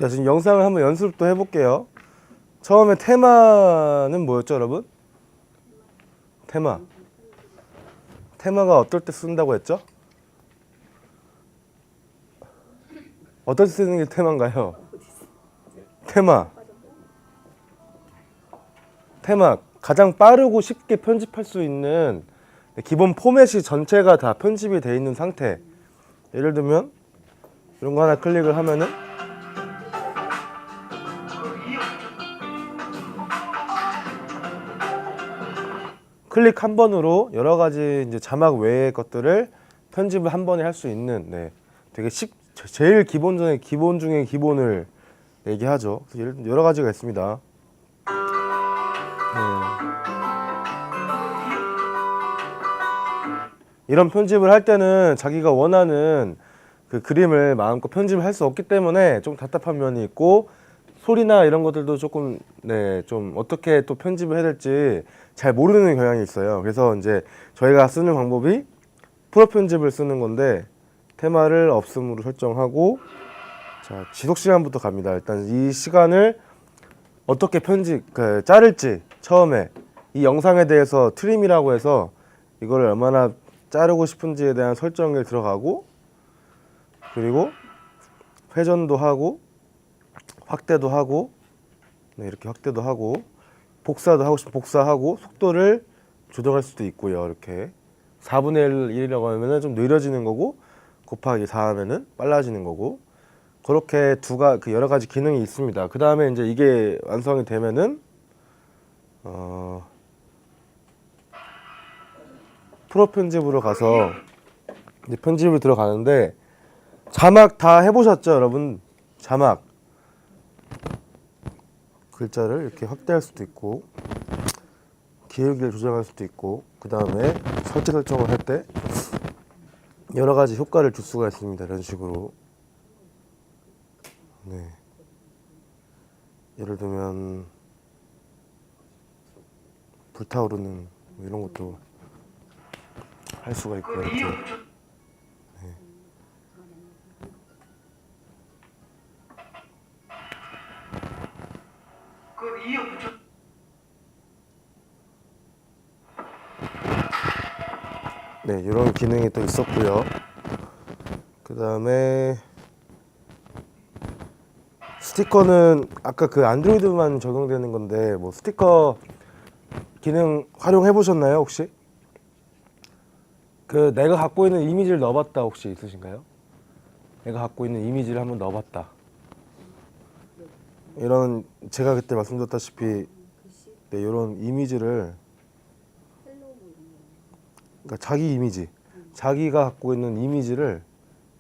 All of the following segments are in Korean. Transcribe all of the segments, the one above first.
자, 지금 영상을 한번 연습도 해볼게요. 처음에 테마는 뭐였죠, 여러분? 테마가 어떨 때 쓴다고 했죠? 어떨 때 쓰는 게 테마인가요? 테마 가장 빠르고 쉽게 편집할 수 있는 기본 포맷이 전체가 다 편집이 되어 있는 상태. 예를 들면 이런 거 하나 클릭을 하면은 클릭 한 번으로 여러 가지 이제 자막 외의 것들을 편집을 한 번에 할 수 있는, 네, 되게 제일 기본 중에 기본을 얘기하죠. 그래서 여러 가지가 있습니다. 이런 편집을 할 때는 자기가 원하는 그 그림을 마음껏 편집을 할 수 없기 때문에 좀 답답한 면이 있고, 소리나 이런 것들도 조금, 네, 좀 어떻게 또 편집을 해야 될지 잘 모르는 경향이 있어요. 그래서 이제 저희가 쓰는 방법이 프로 편집을 쓰는 건데, 테마를 없음으로 설정하고, 자, 지속 시간부터 갑니다. 일단 이 시간을 어떻게 자를지, 처음에 이 영상에 대해서 트림이라고 해서 이거를 얼마나 자르고 싶은지에 대한 설정을 들어가고, 그리고 회전도 하고 확대도 하고, 네, 이렇게 확대도 하고, 복사도 하고 싶으면 복사하고, 속도를 조정할 수도 있고요. 이렇게 4분의 1이라고 하면은 좀 느려지는 거고, 곱하기 4 하면은 빨라지는 거고, 그렇게 그 여러 가지 기능이 있습니다. 그 다음에 이제 이게 완성이 되면은 프로 편집으로 가서 이제 편집을 들어가는데, 자막 다 해보셨죠, 여러분? 자막 글자를 이렇게 확대할 수도 있고, 기울기를 조정할 수도 있고, 그 다음에 설정을 할 때 여러 가지 효과를 줄 수가 있습니다. 이런 식으로. 네. 예를 들면 불타오르는 뭐 이런 것도 할 수가 있고, 이렇게. 네. 네, 이런 기능이 또 있었고요. 그 다음에 스티커는 아까 그 안드로이드만 적용되는 건데, 뭐 스티커 기능 활용해 보셨나요, 혹시? 그 내가 갖고 있는 이미지를 넣어봤다 혹시 있으신가요? 내가 갖고 있는 이미지를 한번 넣어봤다. 이런, 제가 그때 말씀드렸다시피, 네, 이런 이미지를, 그러니까 자기 이미지, 자기가 갖고 있는 이미지를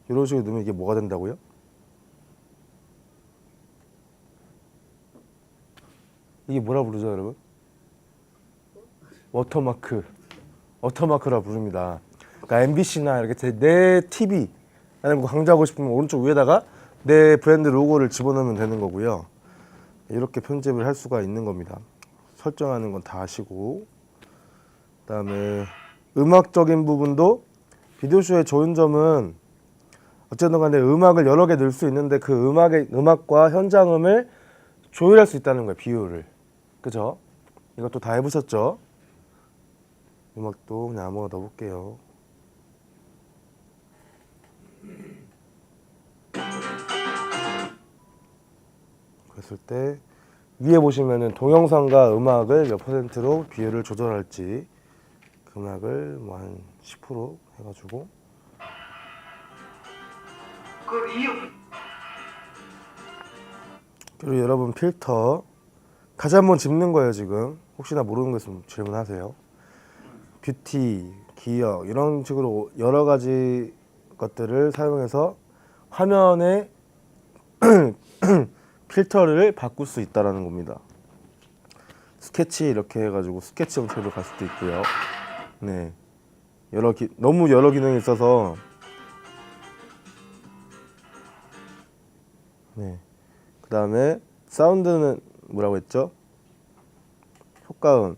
이런 식으로 넣으면 이게 뭐가 된다고요? 이게 뭐라 부르죠, 여러분? 워터마크라 부릅니다. 그러니까 MBC나 이렇게 내 TV 아니면 뭐 강조하고 싶으면 오른쪽 위에다가 내 브랜드 로고를 집어넣으면 되는 거고요. 이렇게 편집을 할 수가 있는 겁니다. 설정하는 건 다 하시고, 그다음에 음악적인 부분도, 비디오쇼의 좋은 점은 어쨌든 간에 음악을 여러 개 넣을 수 있는데 그 음악과 현장음을 조율할 수 있다는 거예요. 비율을. 그죠? 이것도 다 해보셨죠? 음악도 그냥 아무거나 넣어볼게요. 그랬을 때 위에 보시면은 동영상과 음악을 몇 퍼센트로 비율을 조절할지, 그 음악을 뭐 한 10% 해가지고, 그리고 여러분 필터 다시 한번 짚는 거예요. 지금 혹시나 모르는 거 있으면 질문하세요. 뷰티, 기억 이런 식으로 여러 가지 것들을 사용해서 화면에 필터를 바꿀 수 있다라는 겁니다. 스케치 이렇게 해가지고 스케치 형태로 갈 수도 있고요. 네, 너무 여러 기능이 있어서, 네, 그 다음에 사운드는 뭐라고 했죠? 효과음,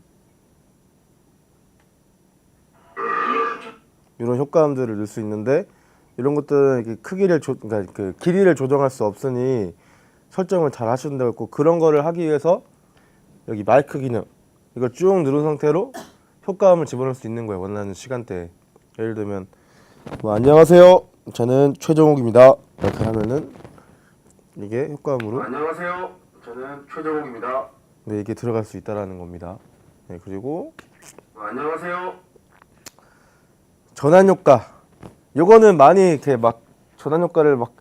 이런 효과음들을 넣을 수 있는데, 이런 것들은 이렇게 그러니까 그 길이를 조정할 수 없으니 설정을 잘 하시는 되고 있고, 그런 거를 하기 위해서 여기 마이크 기능 이걸 쭉 누른 상태로 효과음을 집어넣을 수 있는 거예요. 원하는 시간대에. 예를 들면 뭐 안녕하세요, 저는 최정욱입니다 이렇게 하면은 이게 효과음으로 안녕하세요, 저는 최정욱입니다. 네, 이게 들어갈 수 있다라는 겁니다. 네, 그리고 안녕하세요. 전환 효과. 요거는 많이 이렇게 막 전환 효과를 막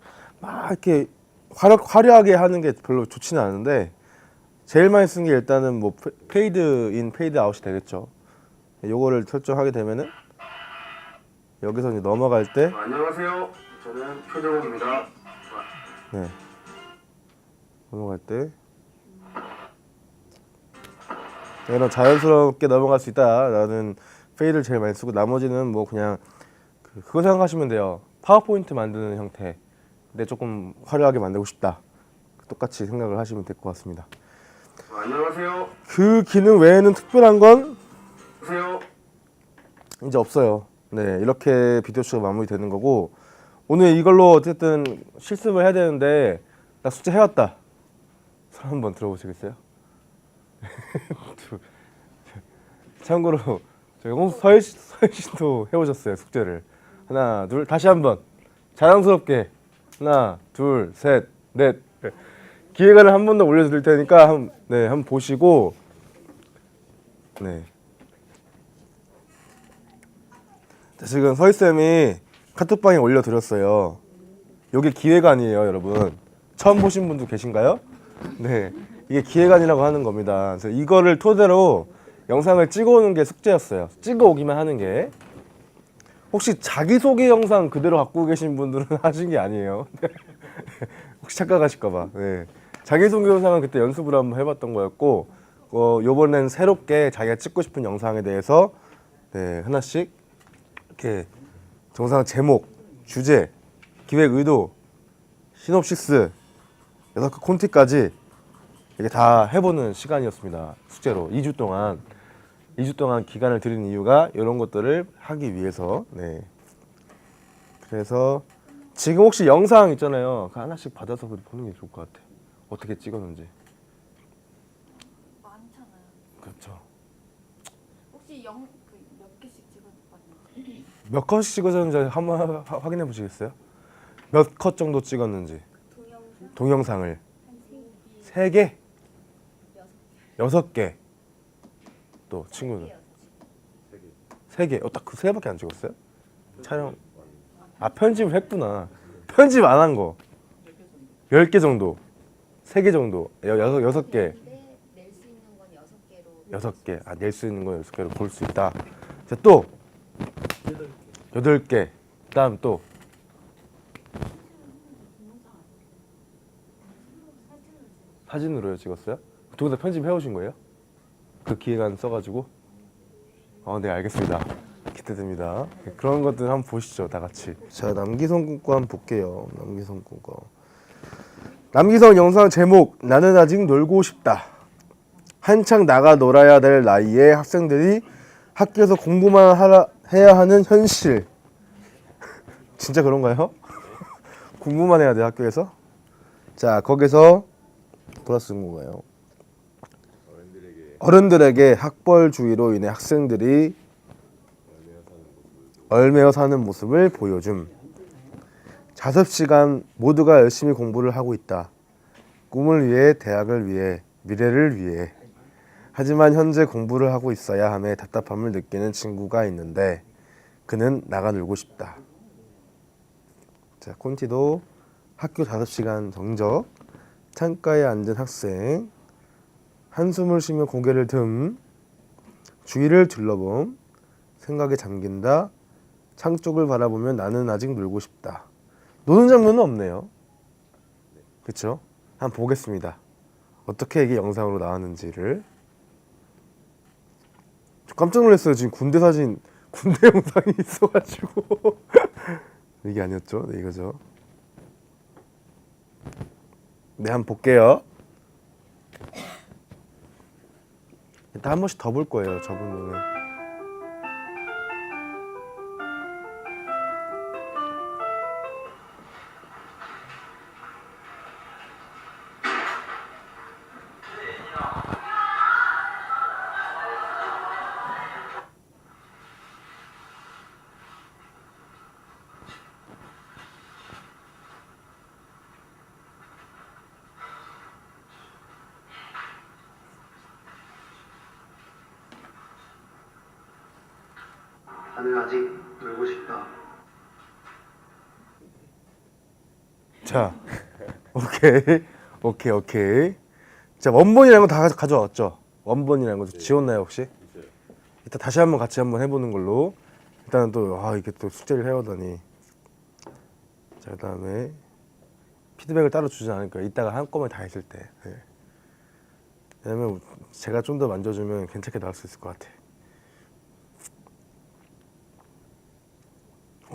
이렇게 화려하게 하는 게 별로 좋지는 않은데, 제일 많이 쓴 게 일단은 뭐 페이드 인, 페이드 아웃이 되겠죠. 요거를 설정하게 되면은 여기서 이제 넘어갈 때 안녕하세요, 저는 최정욱입니다. 네, 넘어갈 때 이런 자연스럽게 넘어갈 수 있다라는 페이드를 제일 많이 쓰고, 나머지는 뭐 그냥 그거 생각하시면 돼요. 파워포인트 만드는 형태. 근데 조금 화려하게 만들고 싶다. 똑같이 생각을 하시면 될 것 같습니다. 안녕하세요. 그 기능 외에는 특별한 건 안녕하세요. 이제 없어요. 네, 이렇게 비디오 쇼가 마무리되는 거고, 오늘 이걸로 어쨌든 실습을 해야 되는데 나 숙제 해왔다. 손 한번 들어보시겠어요? 참고로 저희 서혜씨도 해오셨어요, 숙제를. 하나, 둘, 다시 한번 자랑스럽게 하나, 둘, 셋, 넷. 기획안을 한 번 더 올려드릴 테니까 한번 보시고, 네. 지금 서희쌤이 카톡방에 올려드렸어요. 이게 기획안이에요, 여러분. 처음 보신 분도 계신가요? 네, 이게 기획안이라고 하는 겁니다. 그래서 이거를 토대로 영상을 찍어오는 게 숙제였어요. 찍어오기만 하는 게. 혹시 자기소개 영상 그대로 갖고 계신 분들은 하신 게 아니에요. 혹시 착각하실까봐. 네. 자기소개 영상은 그때 연습을 한번 해봤던 거였고, 요번엔 새롭게 자기가 찍고 싶은 영상에 대해서 네, 하나씩 이렇게 영상 제목, 주제, 기획 의도, 시놉시스, 6개 콘티까지 이게 다 해보는 시간이었습니다. 숙제로 2주 동안 기간을 드린 이유가 이런 것들을 하기 위해서. 네. 그래서 지금 혹시 영상 있잖아요. 그거 하나씩 받아서 보는 게 좋을 것 같아. 어떻게 찍었는지. 많잖아요. 그렇죠. 혹시 몇 개씩 찍어봤는지? 몇 컷씩 찍었는지 한번 확인해 보시겠어요? 몇 컷 정도 찍었는지. 동영상을 한 3개? 3개? 6개. 또 친구는 3개. 딱 그 3개밖에 안 찍었어요? 촬영. 편집을 했구나. 편집 안 한 거 10개 정도. 3개 정도. 6개. 낼 수 있는 건 6개로. 6개. 낼 수 있는 건 6개로 볼 수 있다. 자, 또 8개. 그다음 또 사진으로요 찍었어요? 두 분 다 편집해 오신 거예요? 그 기획안 써가지고? 네, 알겠습니다. 기대됩니다. 그런 것들 한번 보시죠, 다 같이. 자, 남기성 군거 한번 볼게요. 남기성 군거. 남기성 영상 제목, 나는 아직 놀고 싶다. 한창 나가 놀아야 될 나이에 학생들이 학교에서 공부만 해야 하는 현실. 진짜 그런가요? 공부만 해야 돼, 학교에서? 자, 거기서 플러스 뭔가요? 어른들에게 학벌주의로 인해 학생들이 얼매어 사는 모습을 보여줌. 자습시간 모두가 열심히 공부를 하고 있다. 꿈을 위해, 대학을 위해, 미래를 위해. 하지만 현재 공부를 하고 있어야 함에 답답함을 느끼는 친구가 있는데 그는 나가 놀고 싶다. 자, 콘티도 학교 자습시간 정적, 창가에 앉은 학생, 한숨을 쉬며 고개를 듬, 주위를 둘러봄, 생각에 잠긴다, 창 쪽을 바라보면 나는 아직 놀고 싶다. 노는 장면은 없네요. 그쵸? 한번 보겠습니다. 어떻게 이게 영상으로 나왔는지를. 저 깜짝 놀랐어요. 지금 군대 사진, 군대 영상이 있어가지고. 이게 아니었죠? 네, 이거죠. 네, 한번 볼게요. 일단 한 번씩 더 볼 거예요, 저분은. 나는 아직 놀고 싶다. 자, 오케이. 자, 원본이라는 거 다 가져왔죠? 원본이라는 거 지웠나요 혹시? 이따 다시 한번 같이 한번 해보는 걸로. 일단은 또 이게 또 숙제를 해오다니. 자, 그다음에 피드백을 따로 주지 않을 거예요. 이따가 한꺼번에 다 했을 때. 네. 왜냐면 제가 좀 더 만져주면 괜찮게 나올 수 있을 것 같아.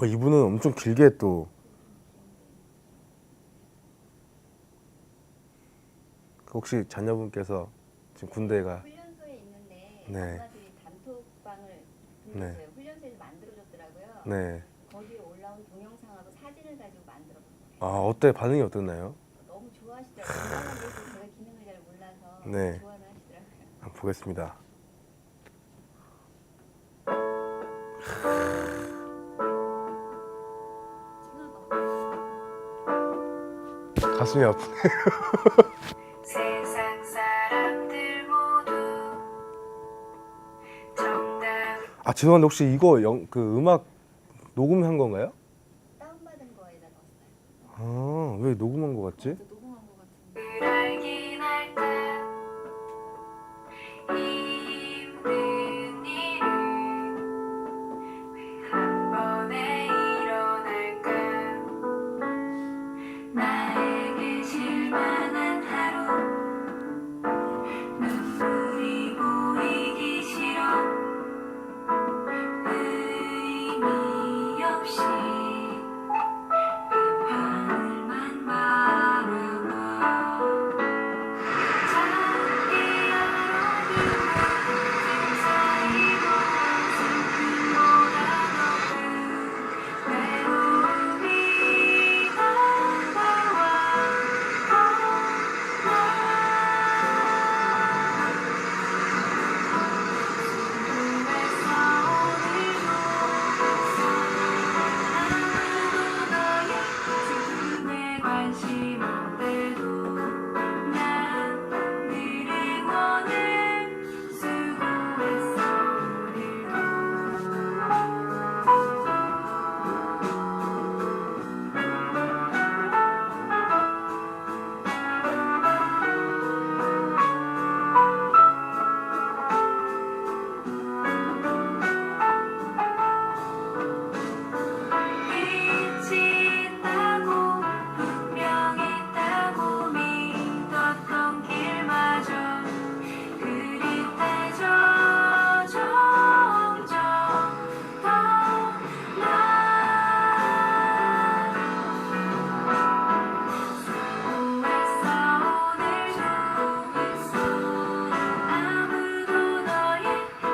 이분은 엄청 길게 또 혹시 자녀분께서 지금 군대가 훈련소에 있는데 네. 엄마들이 단톡방을 불렀어요. 훈련소에서 만들어줬더라고요. 네. 거기에 올라온 동영상하고 사진을 가지고 만들어본 거예요. 어때 반응이 어땠나요? 너무 좋아하시더라고요. 건강하게서 제가 기능을 잘 몰라서 네. 좋아는 하시더라고요. 한번 보겠습니다. 가슴이 아프네. 세상 사람들 모두 정답 죄송한데 혹시 이거 그 음악 녹음한 건가요? 다운받은 거에다 넣었어요. 왜 녹음한 거 같지? 또 녹음한 거 같은데. 알긴 할까 힘든 일은 왜 한 번에 일어날까 나에게 실만한 하루 눈물이 보이기 싫어 의미 없이 하늘만 바라봐 작게 어두운 사이로 슬픔보다 더 외로움이 다가와 아무도 너의 슬픔에 관심 없대도 난 늘 응원해 수고했어 빛이 있다고 분명 있다고 믿었던 길마저 흐릿해져 점점 더 수고했어 오늘 수고했어 아무도 너의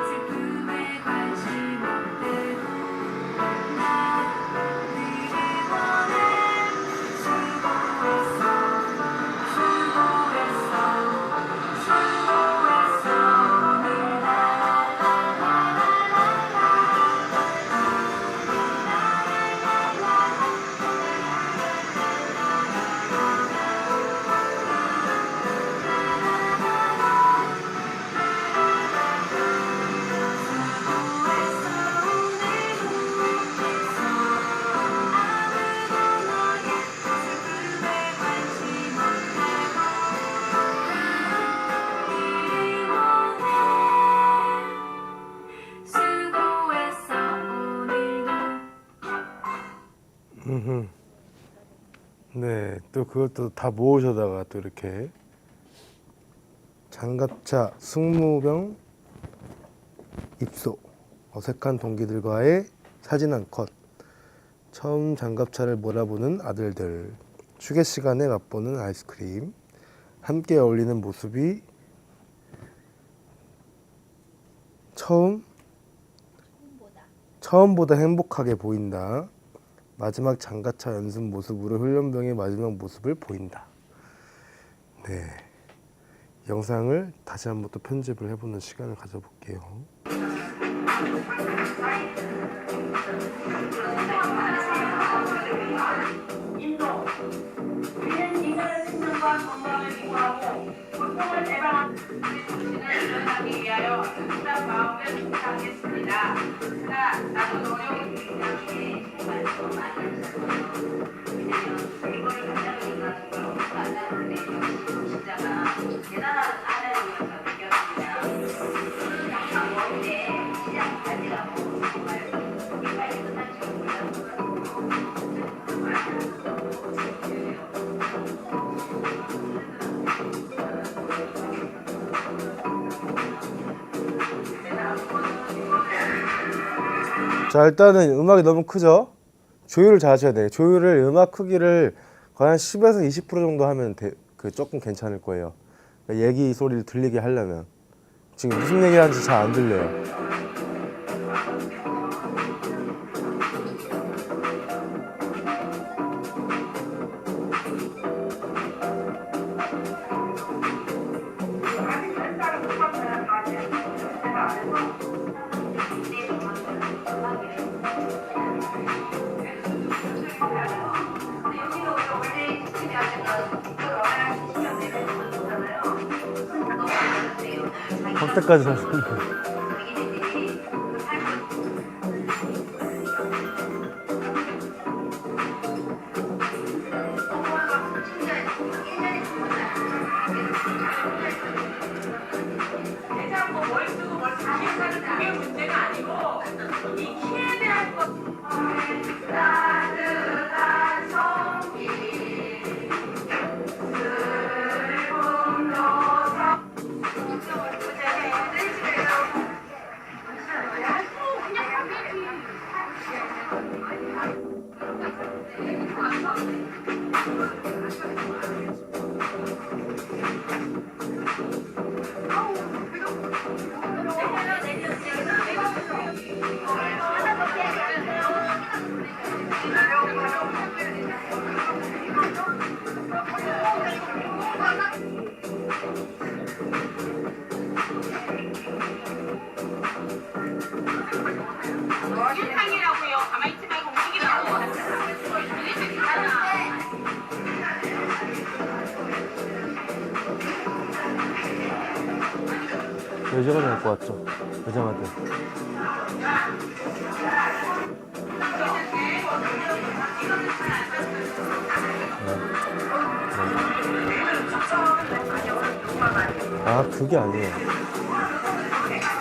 슬픔에 관심 없대도 수고했어 오늘도 네, 또 그것도 다 모으셔다가 또 이렇게 장갑차 승무병 입소 어색한 동기들과의 사진 한 컷 처음 장갑차를 몰아보는 아들들 휴게 시간에 맛보는 아이스크림 함께 어울리는 모습이 처음보다 행복하게 보인다. 마지막 장갑차 연습 모습으로 훈련병의 마지막 모습을 보인다. 네, 영상을 다시 한번 또 편집을 해보는 시간을 가져볼게요. 인도 우리는 인간의 생명과 건강을 기부하고 고통을 예방하는 정신을 일어나기 위하여 특별한 마음을 봉사하겠습니다. 그러니까 나도 어려운 굉장히 말씀 많이 하셨어요. 왜냐면 이거를 갖다 보니까 정말 엄청 안다는데 역시 진짜가 대단하다는 걸 느꼈습니다. 그 영상 원인데 시작까지라고 정말 이빨이 끝날 줄 자, 일단은 음악이 너무 크죠? 조율을 잘 하셔야 돼요. 조율을 음악 크기를 거의 한 10에서 20% 정도 하면 조금 괜찮을 거예요. 그러니까 얘기 소리를 들리게 하려면. 지금 무슨 얘기 하는지 잘 안 들려요. 확대까지 하셨는데. 대장 뭐뭘 쓰고 뭘 자기하는 그게 문제가 아니고 이 키에 대한 것. 따뜻한 성기 슬픔 넣어서 일상이라고요. 가만히 있지 말고 움직이라고. 여자가 갖고 왔죠. 여자한테. 아, 그게 아니에요.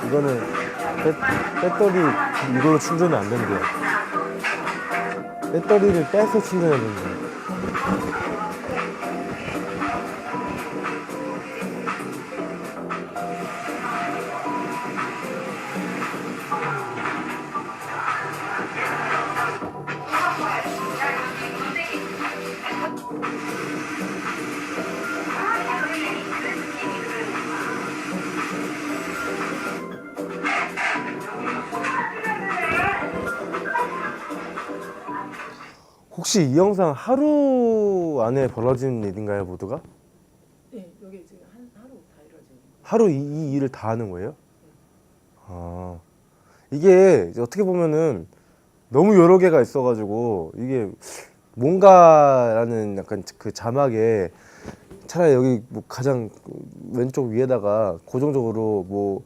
이거는 배터리 이걸로 충전이 안 된대요. 배터리를 빼서 충전해야 된대요. 혹시 이 영상 하루 안에 벌어진 일인가요, 모두가? 네, 여기 지금 하루 다 이루어지는 거예요. 하루 이 일을 다 하는 거예요? 아, 이게 이제 어떻게 보면은 너무 여러 개가 있어가지고 이게 뭔가라는 약간 그 자막에 차라리 여기 뭐 가장 왼쪽 위에다가 고정적으로 뭐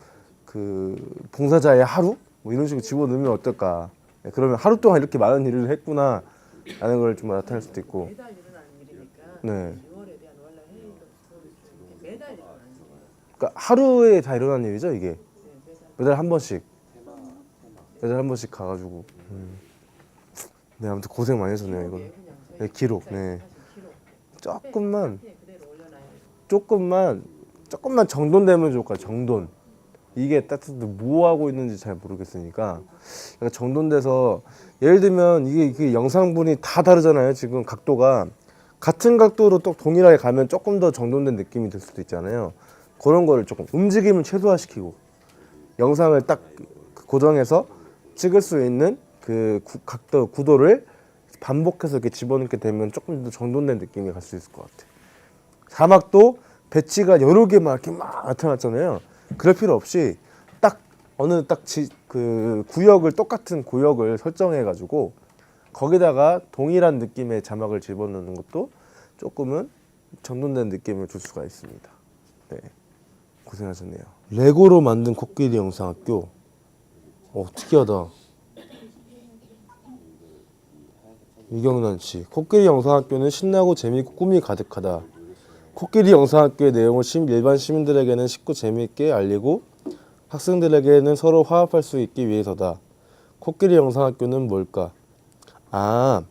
그 봉사자의 하루 뭐 이런 식으로 집어넣으면 어떨까? 네, 그러면 하루 동안 이렇게 많은 일을 했구나 라는 걸 좀 나타낼 수도 있고. 매달 일어나는 일이니까 네. 6월에 대한 원래 회의도 매달 일어나는 거예요. 그러니까 하루에 다 일어나는 일이죠, 이게. 네, 매달 한 번씩. 매달 한 번씩 가가지고. 네, 아무튼 고생 많이 하셨네요, 이거는. 네, 기록. 네. 조금만 그대로 올려놔야 조금만 정돈되면 좋을 거야. 정돈. 이게 따뜻해 뭐 하고 있는지 잘 모르겠으니까 약간 정돈돼서 예를 들면 이게 영상분이 다 다르잖아요. 지금 각도가 같은 각도로 또 동일하게 가면 조금 더 정돈된 느낌이 들 수도 있잖아요. 그런 거를 조금 움직임을 최소화시키고 영상을 딱 고정해서 찍을 수 있는 그 각도 구도를 반복해서 이렇게 집어넣게 되면 조금 더 정돈된 느낌이 갈 수 있을 것 같아요. 자막도 배치가 여러 개 막 이렇게 막 나타났잖아요. 그럴 필요 없이 딱 어느 그 구역을 똑같은 구역을 설정해 가지고 거기다가 동일한 느낌의 자막을 집어넣는 것도 조금은 정돈된 느낌을 줄 수가 있습니다. 네, 고생하셨네요. 레고로 만든 코끼리 영상학교. 특이하다. 이경란 씨, 코끼리 영상학교는 신나고 재미있고 꿈이 가득하다. 코끼리 영상학교의 내용을 일반 시민들에게는 쉽고 재미있게 알리고 학생들에게는 서로 화합할 수 있기 위해서다. 코끼리 영상학교는 뭘까? 아,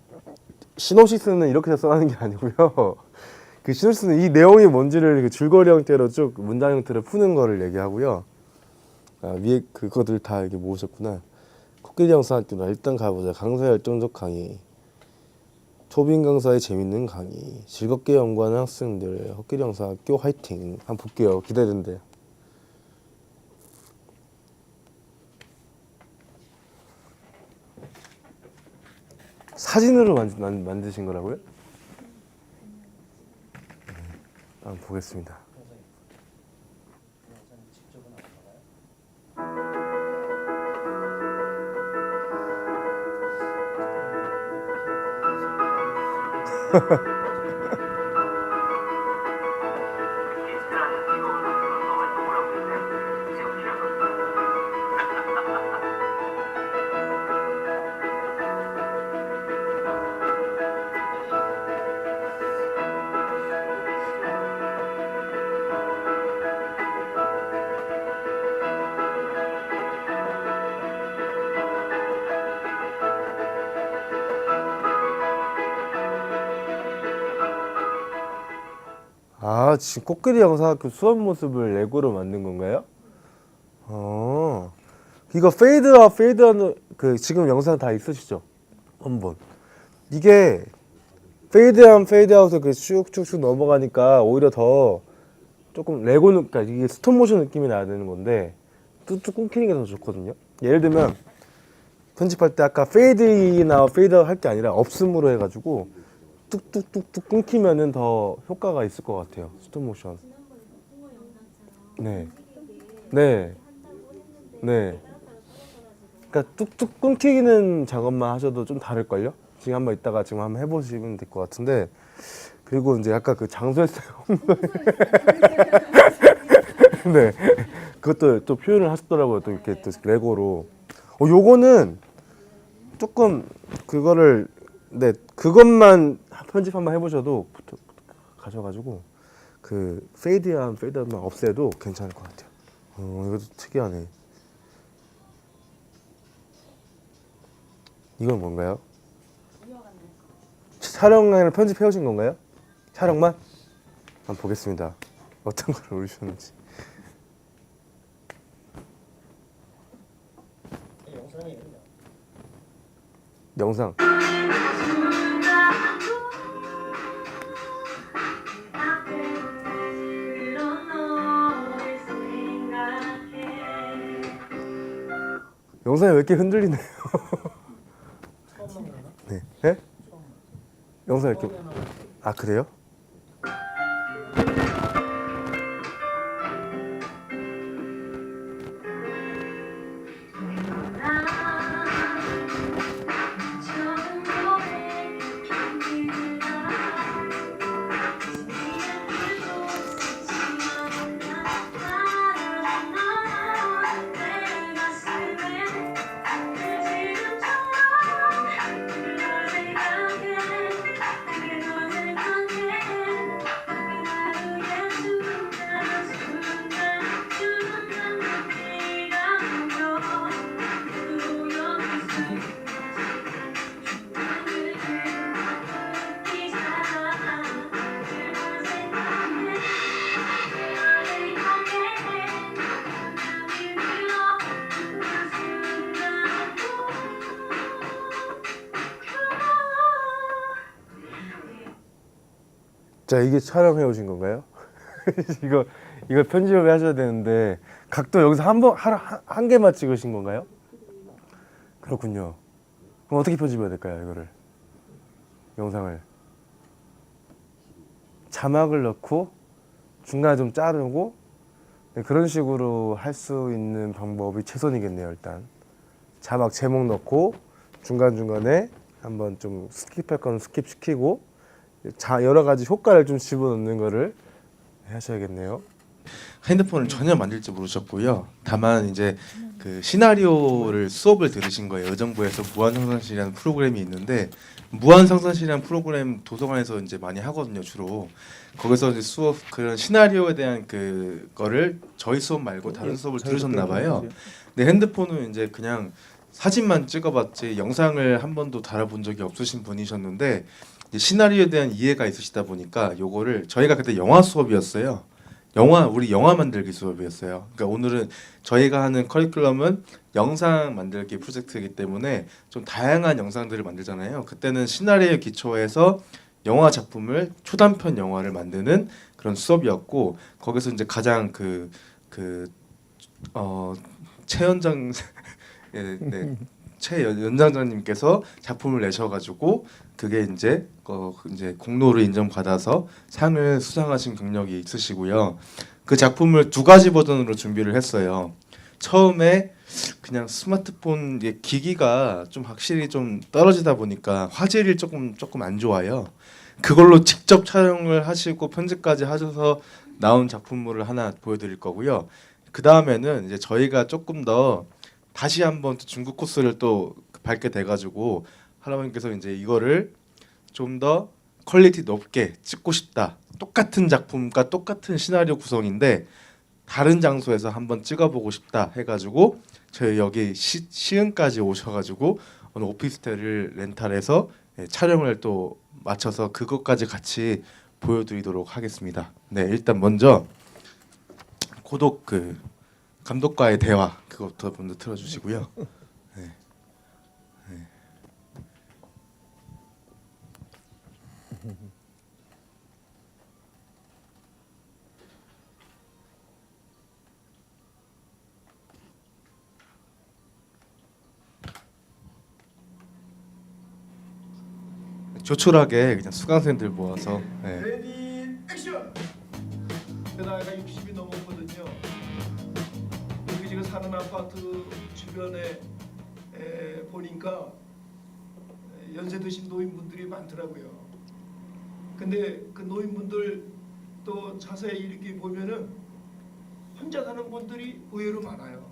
시놉시스는 이렇게 써가는 게 아니고요. 그 시놉시스는 이 내용이 뭔지를 그 줄거리 형태로 쭉 문장 형태로 푸는 거를 얘기하고요. 아, 위에 그거들 다 이렇게 모으셨구나. 코끼리 영상학교는 일단 가보자. 강사의 열정적 강의. 초빙 강사의 재밌는 강의. 즐겁게 연구하는 학생들. 코끼리 영상학교 화이팅. 한번 볼게요. 기대된대요. 사진으로 만드신 거라고요? 한번 보겠습니다. 아, 지금 코끼리 영상학교 수업 모습을 레고로 만든 건가요? 이거 페이드아웃, 페이드아웃 그 지금 영상 다 있으시죠? 한번 이게 페이드아웃, 페이드아웃을 그 쭉쭉쭉 넘어가니까 오히려 더 조금 레고 그러니까 이게 스톱모션 느낌이 나야 되는 건데 뚝뚝 끊기는 게 더 좋거든요. 예를 들면 편집할 때 아까 페이드인이나 페이드아웃 할 게 아니라 없음으로 해가지고 뚝뚝뚝뚝 끊기면은 더 효과가 있을 것 같아요. 스톱모션. 네. 네. 네. 그러니까 뚝뚝 끊기는 작업만 하셔도 좀 다를걸요? 지금 한번 이따가 지금 한번 해보시면 될 것 같은데 그리고 이제 아까 그 장소에서 네. 그것도 또 표현을 하셨더라고요. 또 이렇게 또 레고로. 요거는 조금 그거를 네 그것만 편집 한번 해보셔도 가셔가지고 그 페이드한 페이드만 없애도 괜찮을 것 같아요. 이것도 특이하네. 이건 뭔가요? 촬영을 편집해 오신 건가요? 촬영만? 한번 보겠습니다. 어떤 걸 올리셨는지. 영상. 영상이 왜 이렇게 흔들리네요? 네. 네? 영상 이렇게. 아, 그래요? 자, 이게 촬영해 오신 건가요? 이거 편집을 하셔야 되는데 각도 여기서 한 개만 찍으신 건가요? 그렇군요. 그럼 어떻게 편집해야 될까요, 이거를? 영상을 자막을 넣고 중간에 좀 자르고 네, 그런 식으로 할 수 있는 방법이 최선이겠네요. 일단 자막 제목 넣고 중간중간에 한번 좀 스킵할 건 스킵시키고 여러 가지 효과를 좀 집어넣는 거를 하셔야겠네요. 핸드폰을 전혀 만질 줄 모르셨고요. 다만 이제 그 시나리오를 수업을 들으신 거예요. 의정부에서 무한상상실이라는 프로그램이 있는데 무한상상실이라는 프로그램 도서관에서 이제 많이 하거든요. 주로 거기서 이제 수업 그런 시나리오에 대한 그거를 저희 수업 말고 다른 수업을 들으셨나 봐요. 근데 핸드폰은 이제 그냥 사진만 찍어봤지 영상을 한 번도 달아본 적이 없으신 분이셨는데 이제 시나리오에 대한 이해가 있으시다 보니까 요거를 저희가 그때 영화 수업이었어요. 우리 영화 만들기 수업이었어요. 그러니까 오늘은 저희가 하는 커리큘럼은 영상 만들기 프로젝트이기 때문에 좀 다양한 영상들을 만들잖아요. 그때는 시나리오 기초에서 영화 작품을 초단편 영화를 만드는 그런 수업이었고 거기서 이제 가장 최연장 최 연장자님께서 작품을 내셔가지고 그게 이제 공로를 인정받아서 상을 수상하신 경력이 있으시고요. 그 작품을 두 가지 버전으로 준비를 했어요. 처음에 그냥 스마트폰 기기가 좀 확실히 좀 떨어지다 보니까 화질이 조금 안 좋아요. 그걸로 직접 촬영을 하시고 편집까지 하셔서 나온 작품물을 하나 보여드릴 거고요. 그 다음에는 이제 저희가 조금 더 다시 한번 중국 코스를 또 밟게 돼가지고 할아버님께서 이제 이거를 좀 더 퀄리티 높게 찍고 싶다. 똑같은 작품과 똑같은 시나리오 구성인데 다른 장소에서 한번 찍어보고 싶다 해가지고 저희 여기 시흥까지 오셔가지고 어느 오피스텔을 렌탈해서 촬영을 또 마쳐서 그것까지 같이 보여드리도록 하겠습니다. 네, 일단 먼저 고독 감독과의 대화 그것부터 먼저 틀어주시고요. 네. 네. 조촐하게 그냥 수강생들 모아서 네. 레디 액션! 그 나이가 60이 넘었거든요. 여기 지금 사는 아파트 주변에 보니까 연세 드신 노인분들이 많더라고요. 근데 그 노인분들 또 자세히 이렇게 보면은 혼자 사는 분들이 의외로 많아요.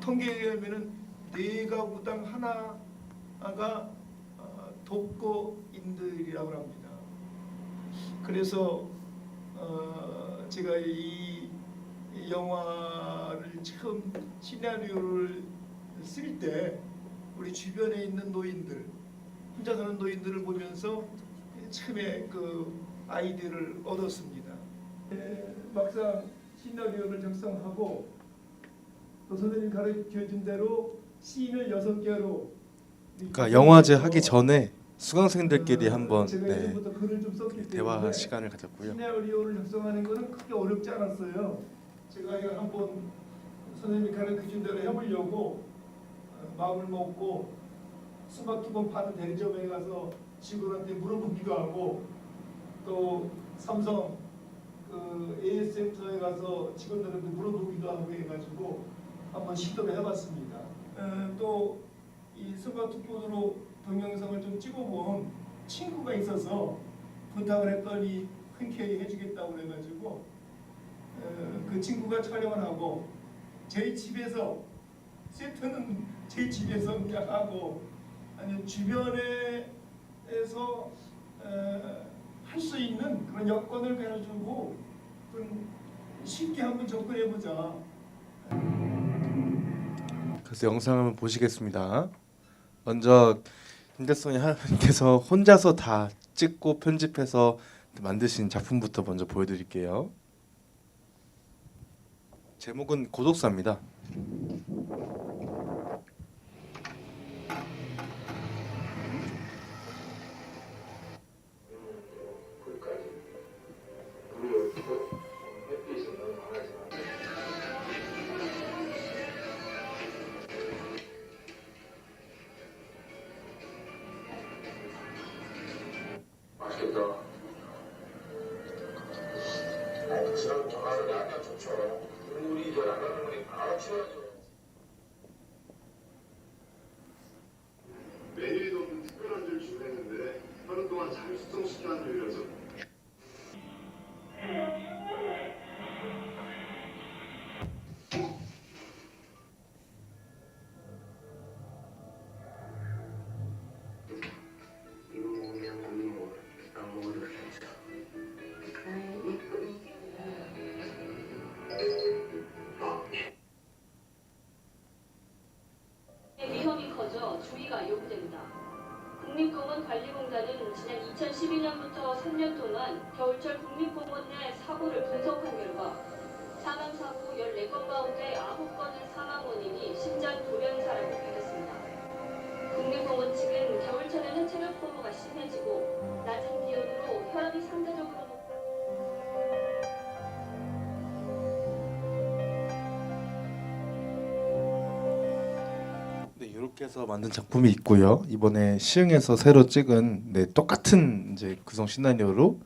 통계에 의하면은 4가구당 하나가 독거인들이라고 합니다. 그래서 제가 이 영화를 처음 시나리오를 쓸 때 우리 주변에 있는 노인들, 혼자 사는 노인들을 보면서 처음에 그 아이디어를 얻었습니다. 막상 시나리오를 작성하고 또 선생님 가르쳐준 대로 씬을 6개로 그러니까 영화제 하기 전에 수강생들끼리 한번 제가 네, 예전부터 글을 좀 썼기 대화 때문에 시간을 가졌고요. 시나리오를 작성하는 것은 크게 어렵지 않았어요. 제가 이거 한번 선생님이 가르쳐준 대로 해보려고 마음을 먹고 스마트폰 파는 대리점에 가서 직원한테 물어보기도 하고 또 삼성 AS센터에 가서 직원들한테 물어보기도 하고 해가지고 한번 시도를 해봤습니다. 또 이 스마트폰으로 동영상을 좀 찍어본 친구가 있어서 부탁을 했더니 흔쾌히 해주겠다고 그래가지고 그 친구가 촬영을 하고 저희 집에서 세트는 제 집에서 그냥 하고 아니 주변에서 할 수 있는 그런 여건을 해주고 좀 쉽게 한번 접근해보자. 그래서 영상 한번 보시겠습니다. 먼저 김대성이 하나님께서 혼자서 다 찍고 편집해서 만드신 작품부터 먼저 보여드릴게요. 제목은 고독사입니다. 맛있겠다. 지난 전화를 약간 좋죠. 우리 이제 나가는 거니 바로 치워야죠. 메뉴에도 없는 특별한 줄 주문했는데 하루 동안 잘 숙성시켜 한 요리라서 주의가 요구됩니다. 국립공원관리공단은 지난 2012년부터 3년 동안 겨울철 국립공원 내 사고를 분석한 결과 사망사고 14건 가운데 9건의 사망 원인이 심장 돌연사라고 밝혔습니다. 국립공원 측은 겨울철에는 체력 소모가 심해지고 낮은 기온으로 혈압이 상대적으로 높고 네, 이렇게 해서 만든 작품이 있고요. 이번에 시흥에서 새로 찍은 네, 똑같은 이제 구성 시나리오로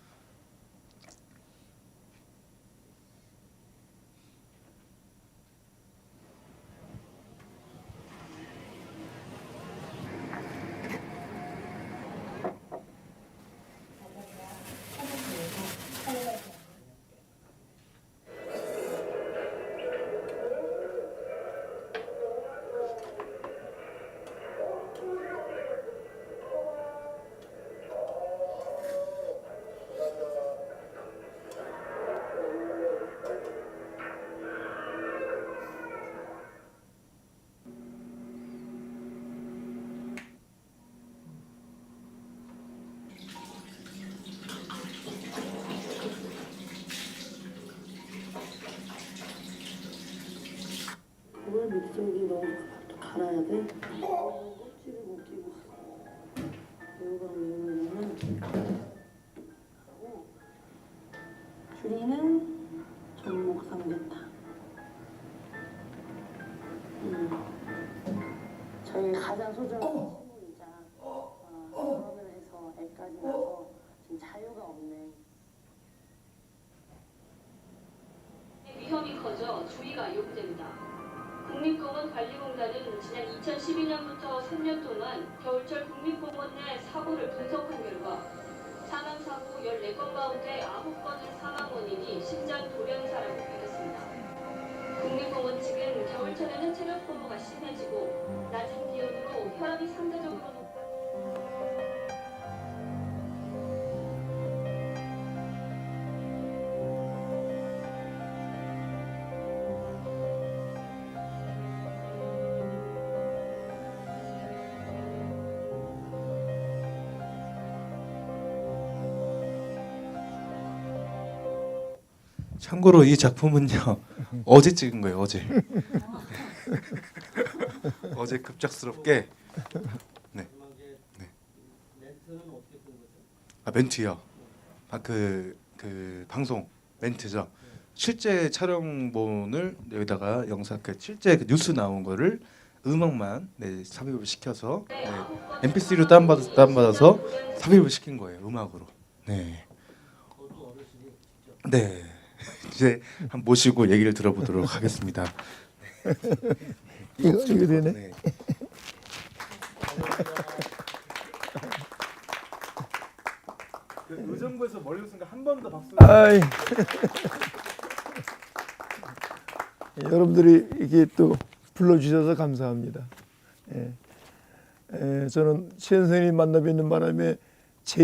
왜 밑쪽이 너무 갈아야 돼? 껍질을 못 끼고 이유가 뭐냐면 줄이는 전목 삼계탕. 저희 가장 소중한 친구이자 결혼을 해서 애까지 낳아서 지금 자유가 없네. 위험이 커져 주의가 요구됩니다. 국립공원관리공단은 지난 2012년부터 3년 동안 겨울철 국립공원 내 사고를 분석한 결과 사망사고 14건 가운데 9건의 사망 원인이 심장 돌연사라고 밝혔습니다. 국립공원 측은 겨울철에는 체력 소모가 심해지고 낮은 기온으로 혈압이 상대적으로 높고 참고로 이 작품은요 어제 찍은 거예요. 어제 어제 급작스럽게 네. 멘트요. 그 방송 멘트죠. 실제 촬영본을 여기다가 영상 실제 그 뉴스 나온 거를 음악만 삽입을 시켜서 MP3로 다운받아서 삽입을 시킨 거예요. 음악으로. 네. 네. 이제 한 모시고 얘기를 들어보도록 하겠습니다. 이거 되네. 네. 그 의정부에서 멀리 웃으니까 한 번 더 박수. 아이. 여러분들이 이게 또 불러주셔서 감사합니다. 저는 최 선생님 만나 뵙는 바람에 제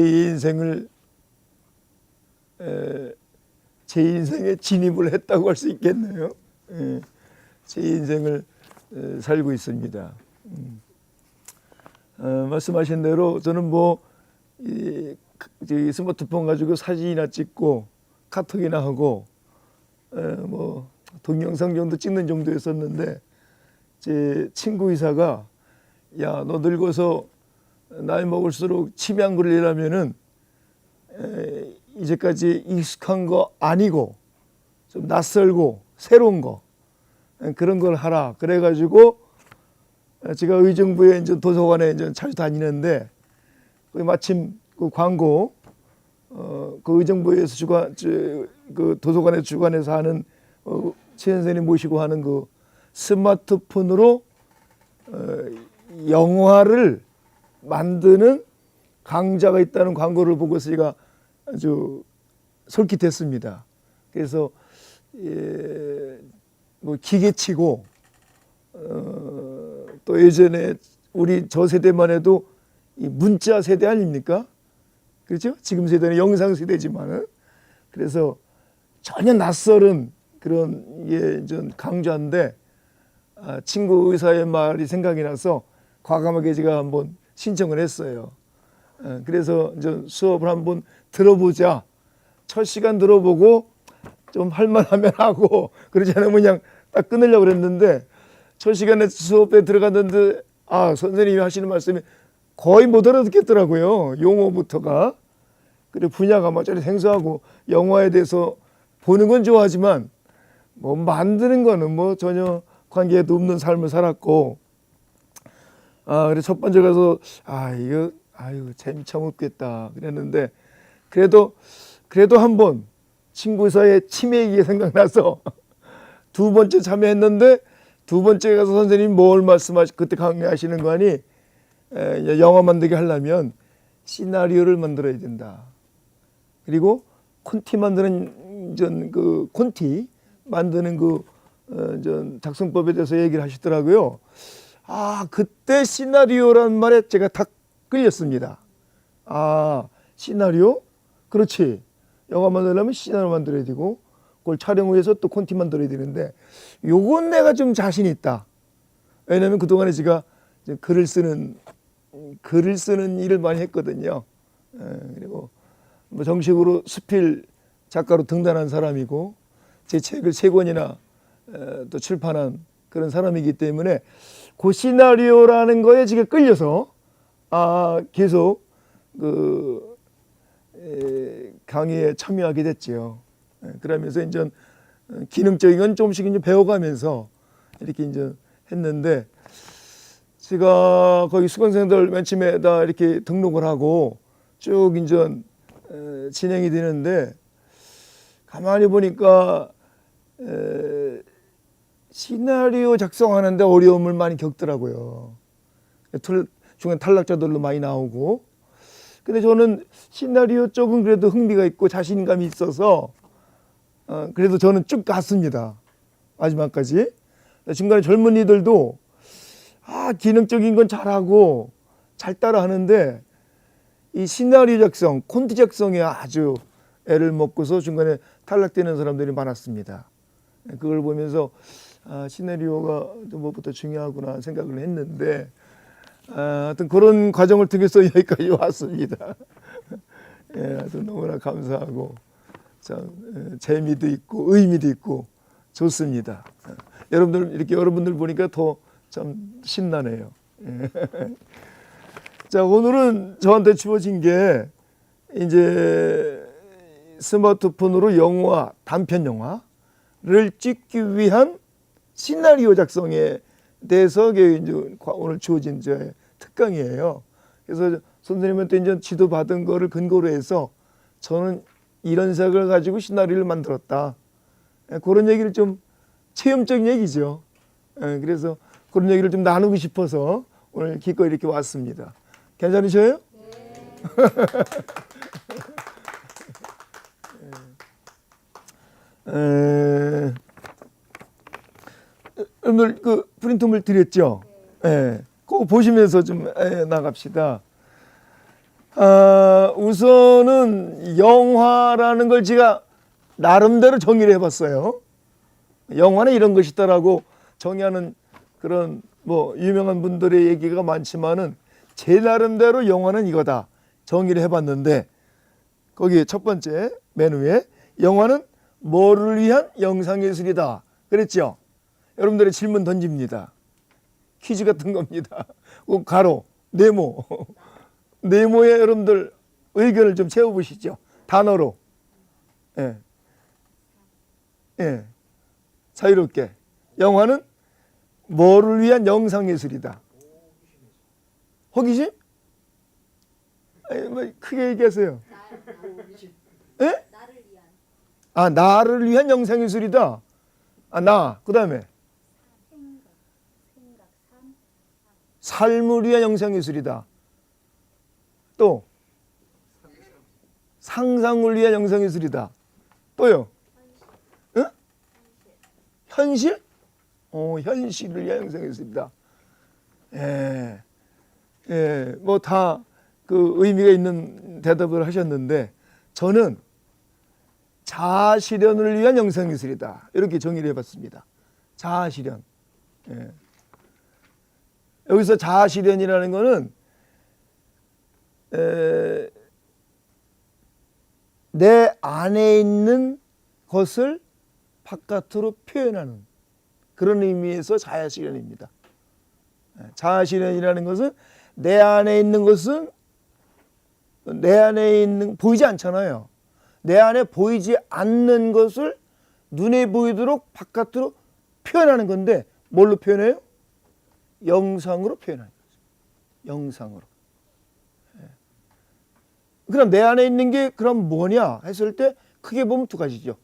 인생에 진입을 했다고 할 수 있겠네요. 제 인생을 살고 있습니다. 말씀하신 대로 저는 이 스마트폰 가지고 사진이나 찍고 카톡이나 하고 동영상 정도 찍는 정도였었는데 제 친구 의사가 야, 너 늙어서 나이 먹을수록 치매 걸리려면은 이제까지 익숙한 거 아니고 좀 낯설고 새로운 거 그런 걸 하라. 그래가지고 제가 의정부에 이제 도서관에 이제 자주 다니는데 마침 그 광고 그 의정부에서 그 도서관에 주관해서 하는 최 선생님 모시고 하는 그 스마트폰으로 영화를 만드는 강좌가 있다는 광고를 보고서 제가 아주 솔깃했습니다. 그래서 기계치고 또 예전에 우리 저 세대만 해도 이 문자 세대 아닙니까? 그렇죠? 지금 세대는 영상 세대지만은 그래서 전혀 낯설은 그런 좀 강좌인데 친구 의사의 말이 생각이 나서 과감하게 제가 한번 신청을 했어요. 그래서 이제 수업을 한번 들어보자. 첫 시간 들어보고 좀 할만하면 하고 그러지 않으면 그냥 딱 끊으려고 그랬는데 첫 시간에 수업에 들어갔는데 선생님이 하시는 말씀이 거의 못 알아듣겠더라고요. 용어부터가. 그리고 분야가 막 저리 생소하고 영화에 대해서 보는 건 좋아하지만 뭐 만드는 거는 뭐 전혀 관계도 없는 삶을 살았고 그래서 첫 번째 가서 이거 재미 참 없겠다 그랬는데 그래도 한번 친구 사이에 치매 얘기가 생각나서 두 번째 참여했는데 두 번째 가서 선생님이 뭘 그때 강의하시는 거 아니 영화 만들게 하려면 시나리오를 만들어야 된다. 그리고 콘티 만드는 콘티 만드는 작성법에 대해서 얘기를 하시더라고요. 그때 시나리오라는 말에 제가 다 끌렸습니다. 시나리오? 그렇지. 영화 만들려면 시나리오 만들어야 되고 그걸 촬영 위해서 또 콘티 만들어야 되는데 요건 내가 좀 자신 있다. 왜냐하면 그동안에 제가 글을 쓰는 일을 많이 했거든요. 그리고 뭐 정식으로 수필 작가로 등단한 사람이고 제 책을 3권이나 또 출판한 그런 사람이기 때문에 그 시나리오라는 거에 제가 끌려서 계속 강의에 참여하게 됐죠. 그러면서 이제 기능적인 건 조금씩 이제 배워가면서 이렇게 이제 했는데 제가 거기 수강생들 맨 처음에다 이렇게 등록을 하고 쭉 이제 진행이 되는데 가만히 보니까 시나리오 작성하는데 어려움을 많이 겪더라고요. 중간 탈락자들도 많이 나오고. 근데 저는 시나리오 쪽은 그래도 흥미가 있고 자신감이 있어서 그래도 저는 쭉 갔습니다. 마지막까지. 중간에 젊은이들도 기능적인 건 잘하고 잘 따라 하는데 이 시나리오 작성, 콘티 작성에 아주 애를 먹고서 중간에 탈락되는 사람들이 많았습니다. 그걸 보면서 시나리오가 무엇보다 중요하구나 생각을 했는데 하여튼 그런 과정을 통해서 여기까지 왔습니다. 하여튼 너무나 감사하고 참 재미도 있고 의미도 있고 좋습니다. 여러분들 보니까 더 참 신나네요. 자, 오늘은 저한테 주어진 게 이제 스마트폰으로 영화, 단편 영화를 찍기 위한 시나리오 작성에 대해서 이제 오늘 주어진 제 특강이에요. 그래서 선생님한테 이제 지도 받은 거를 근거로 해서 저는 이런 생각을 가지고 시나리오를 만들었다. 그런 얘기를 좀 체험적인 얘기죠. 그래서 그런 얘기를 좀 나누고 싶어서 오늘 기꺼이 이렇게 왔습니다. 괜찮으셔요? 네. 오늘 프린트물 드렸죠? 그거 보시면서 좀 나갑시다. 우선은 영화라는 걸 제가 나름대로 정의를 해봤어요. 영화는 이런 것이다라고 정의하는 그런 뭐 유명한 분들의 얘기가 많지만은 제 나름대로 영화는 이거다 정의를 해봤는데 거기 첫 번째 맨 위에 영화는 뭐를 위한 영상예술이다 그랬죠. 여러분들의 질문 던집니다. 퀴즈 같은 겁니다. 가로 네모 네모에 여러분들 의견을 좀 채워보시죠. 단어로 자유롭게 영화는 뭐를 위한 영상예술이다. 호기심? 뭐 크게 얘기하세요. 나를 위한. 나를 위한 영상예술이다. 그 다음에 생각, 삶을 위한 영상예술이다. 또 상상을 위한 영상예술이다. 또요. 현실? 현실을 위한 영상예술이다. 뭐 다 그 의미가 있는 대답을 하셨는데 저는 자아실현을 위한 영상예술이다. 이렇게 정의를 해봤습니다. 자아실현. 여기서 자아실현이라는 거는 내 안에 있는 것을 바깥으로 표현하는 그런 의미에서 자아실현입니다. 자아실현이라는 것은 내 안에 있는 것은 내 안에 있는 보이지 않잖아요. 내 안에 보이지 않는 것을 눈에 보이도록 바깥으로 표현하는 건데 뭘로 표현해요? 영상으로 표현하는 거죠. 영상으로. 그럼 내 안에 있는 게 그럼 뭐냐 했을 때 크게 보면 두 가지죠.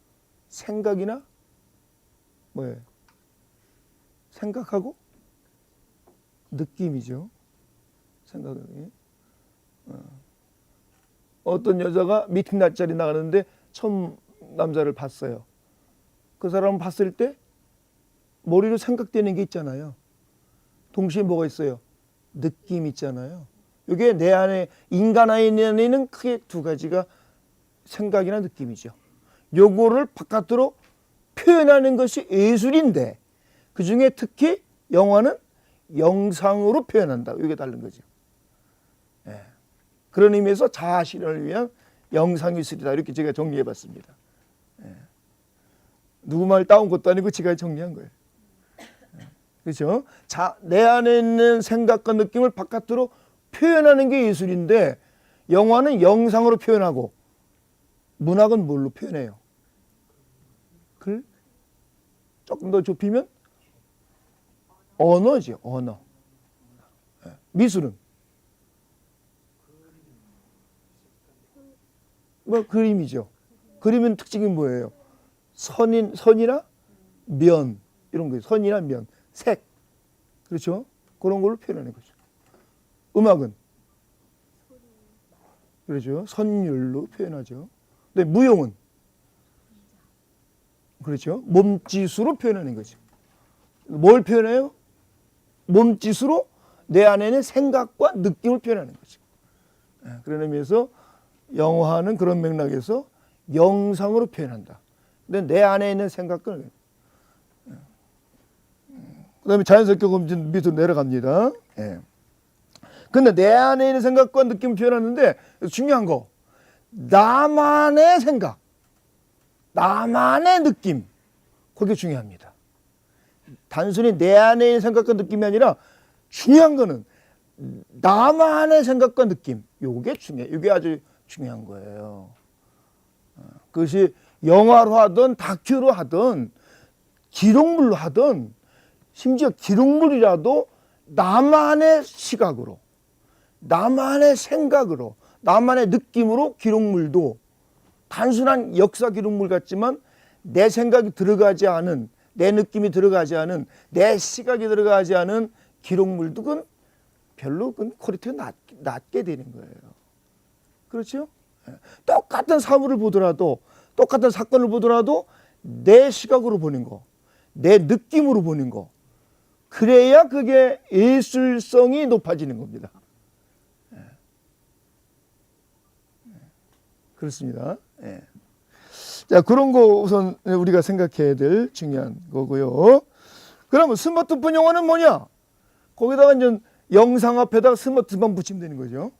생각이나 뭐예요? 생각하고 느낌이죠. 생각은. 어떤 여자가 미팅 날짜리 나가는데 처음 남자를 봤어요. 그 사람을 봤을 때 머리로 생각되는 게 있잖아요. 동시에 뭐가 있어요? 느낌 있잖아요. 이게 내 안에 인간 안에는 크게 두 가지가 생각이나 느낌이죠. 요거를 바깥으로 표현하는 것이 예술인데 그중에 특히 영화는 영상으로 표현한다. 이게 다른 거죠. 예. 그런 의미에서 자아실현을 위한 영상예술이다. 이렇게 제가 정리해봤습니다. 예. 누구 말 따온 것도 아니고 제가 정리한 거예요. 예. 그렇죠? 내 안에 있는 생각과 느낌을 바깥으로 표현하는 게 예술인데 영화는 영상으로 표현하고 문학은 뭘로 표현해요? 글? 조금 더 좁히면 언어죠. 언어. 예. 미술은 뭐 그림이죠. 그림은 특징이 뭐예요? 선이나 면 이런 거예요. 선이나 면, 색, 그렇죠? 그런 걸로 표현하는 거죠. 음악은 그렇죠. 선율로 표현하죠. 근데 무용은 그렇죠. 몸짓으로 표현하는 거죠. 뭘 표현해요? 몸짓으로 내 안에는 생각과 느낌을 표현하는 거죠. 그런 의미에서 영화는 그런 맥락에서 영상으로 표현한다. 근데 내 안에 있는 생각을 그다음에 자연스럽게 밑으로 내려갑니다. 예. 근데 내 안에 있는 생각과 느낌을 표현하는데 중요한 거 나만의 생각, 나만의 느낌 그게 중요합니다. 단순히 내 안에 있는 생각과 느낌이 아니라 중요한 거는 나만의 생각과 느낌 요게 중요해요. 이게 아주 중요한 거예요. 그것이 영화로 하든 다큐로 하든 기록물로 하든 심지어 기록물이라도 나만의 시각으로 나만의 생각으로 나만의 느낌으로 기록물도 단순한 역사 기록물 같지만 내 생각이 들어가지 않은 내 느낌이 들어가지 않은 내 시각이 들어가지 않은 기록물도 그건 별로 그건 퀄리티가 낮게 되는 거예요. 그렇죠? 똑같은 사물을 보더라도 똑같은 사건을 보더라도 내 시각으로 보는 거 내 느낌으로 보는 거 그래야 그게 예술성이 높아지는 겁니다. 그렇습니다. 자, 그런 거 우선 우리가 생각해야 될 중요한 거고요. 그러면 스마트폰 영화는 뭐냐? 거기다가 이제 영상 앞에다가 스마트폰 붙이면 되는 거죠.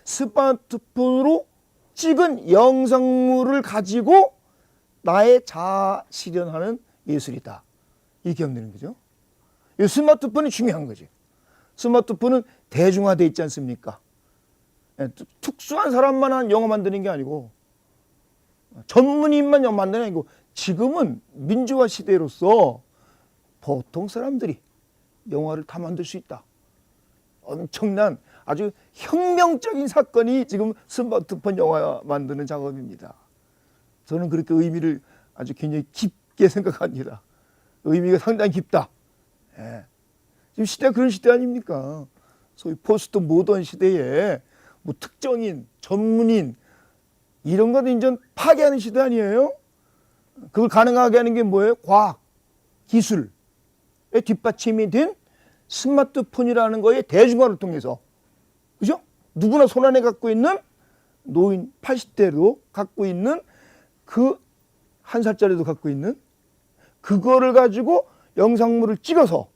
스마트폰으로 찍은 영상물을 가지고 나의 자아 실현하는 예술이다. 이렇게 하면 되는 거죠. 이 스마트폰이 중요한 거지. 스마트폰은 대중화되어 있지 않습니까? 특수한 사람만 영화 만드는 게 아니고 전문인만 영화 만드는 게 아니고 지금은 민주화 시대로서 보통 사람들이 영화를 다 만들 수 있다. 엄청난 아주 혁명적인 사건이 지금 스마트폰 영화 만드는 작업입니다. 저는 그렇게 의미를 아주 굉장히 깊게 생각합니다. 의미가 상당히 깊다. 지금 시대가 그런 시대 아닙니까? 소위 포스트 모던 시대에 뭐 특정인, 전문인 이런 거는 이제 파괴하는 시대 아니에요? 그걸 가능하게 하는 게 뭐예요? 과학, 기술의 뒷받침이 된 스마트폰이라는 거의 대중화를 통해서 그죠? 누구나 손안에 갖고 있는 노인 80대로 갖고 있는 그 한 살짜리도 갖고 있는 그거를 가지고 영상물을 찍어서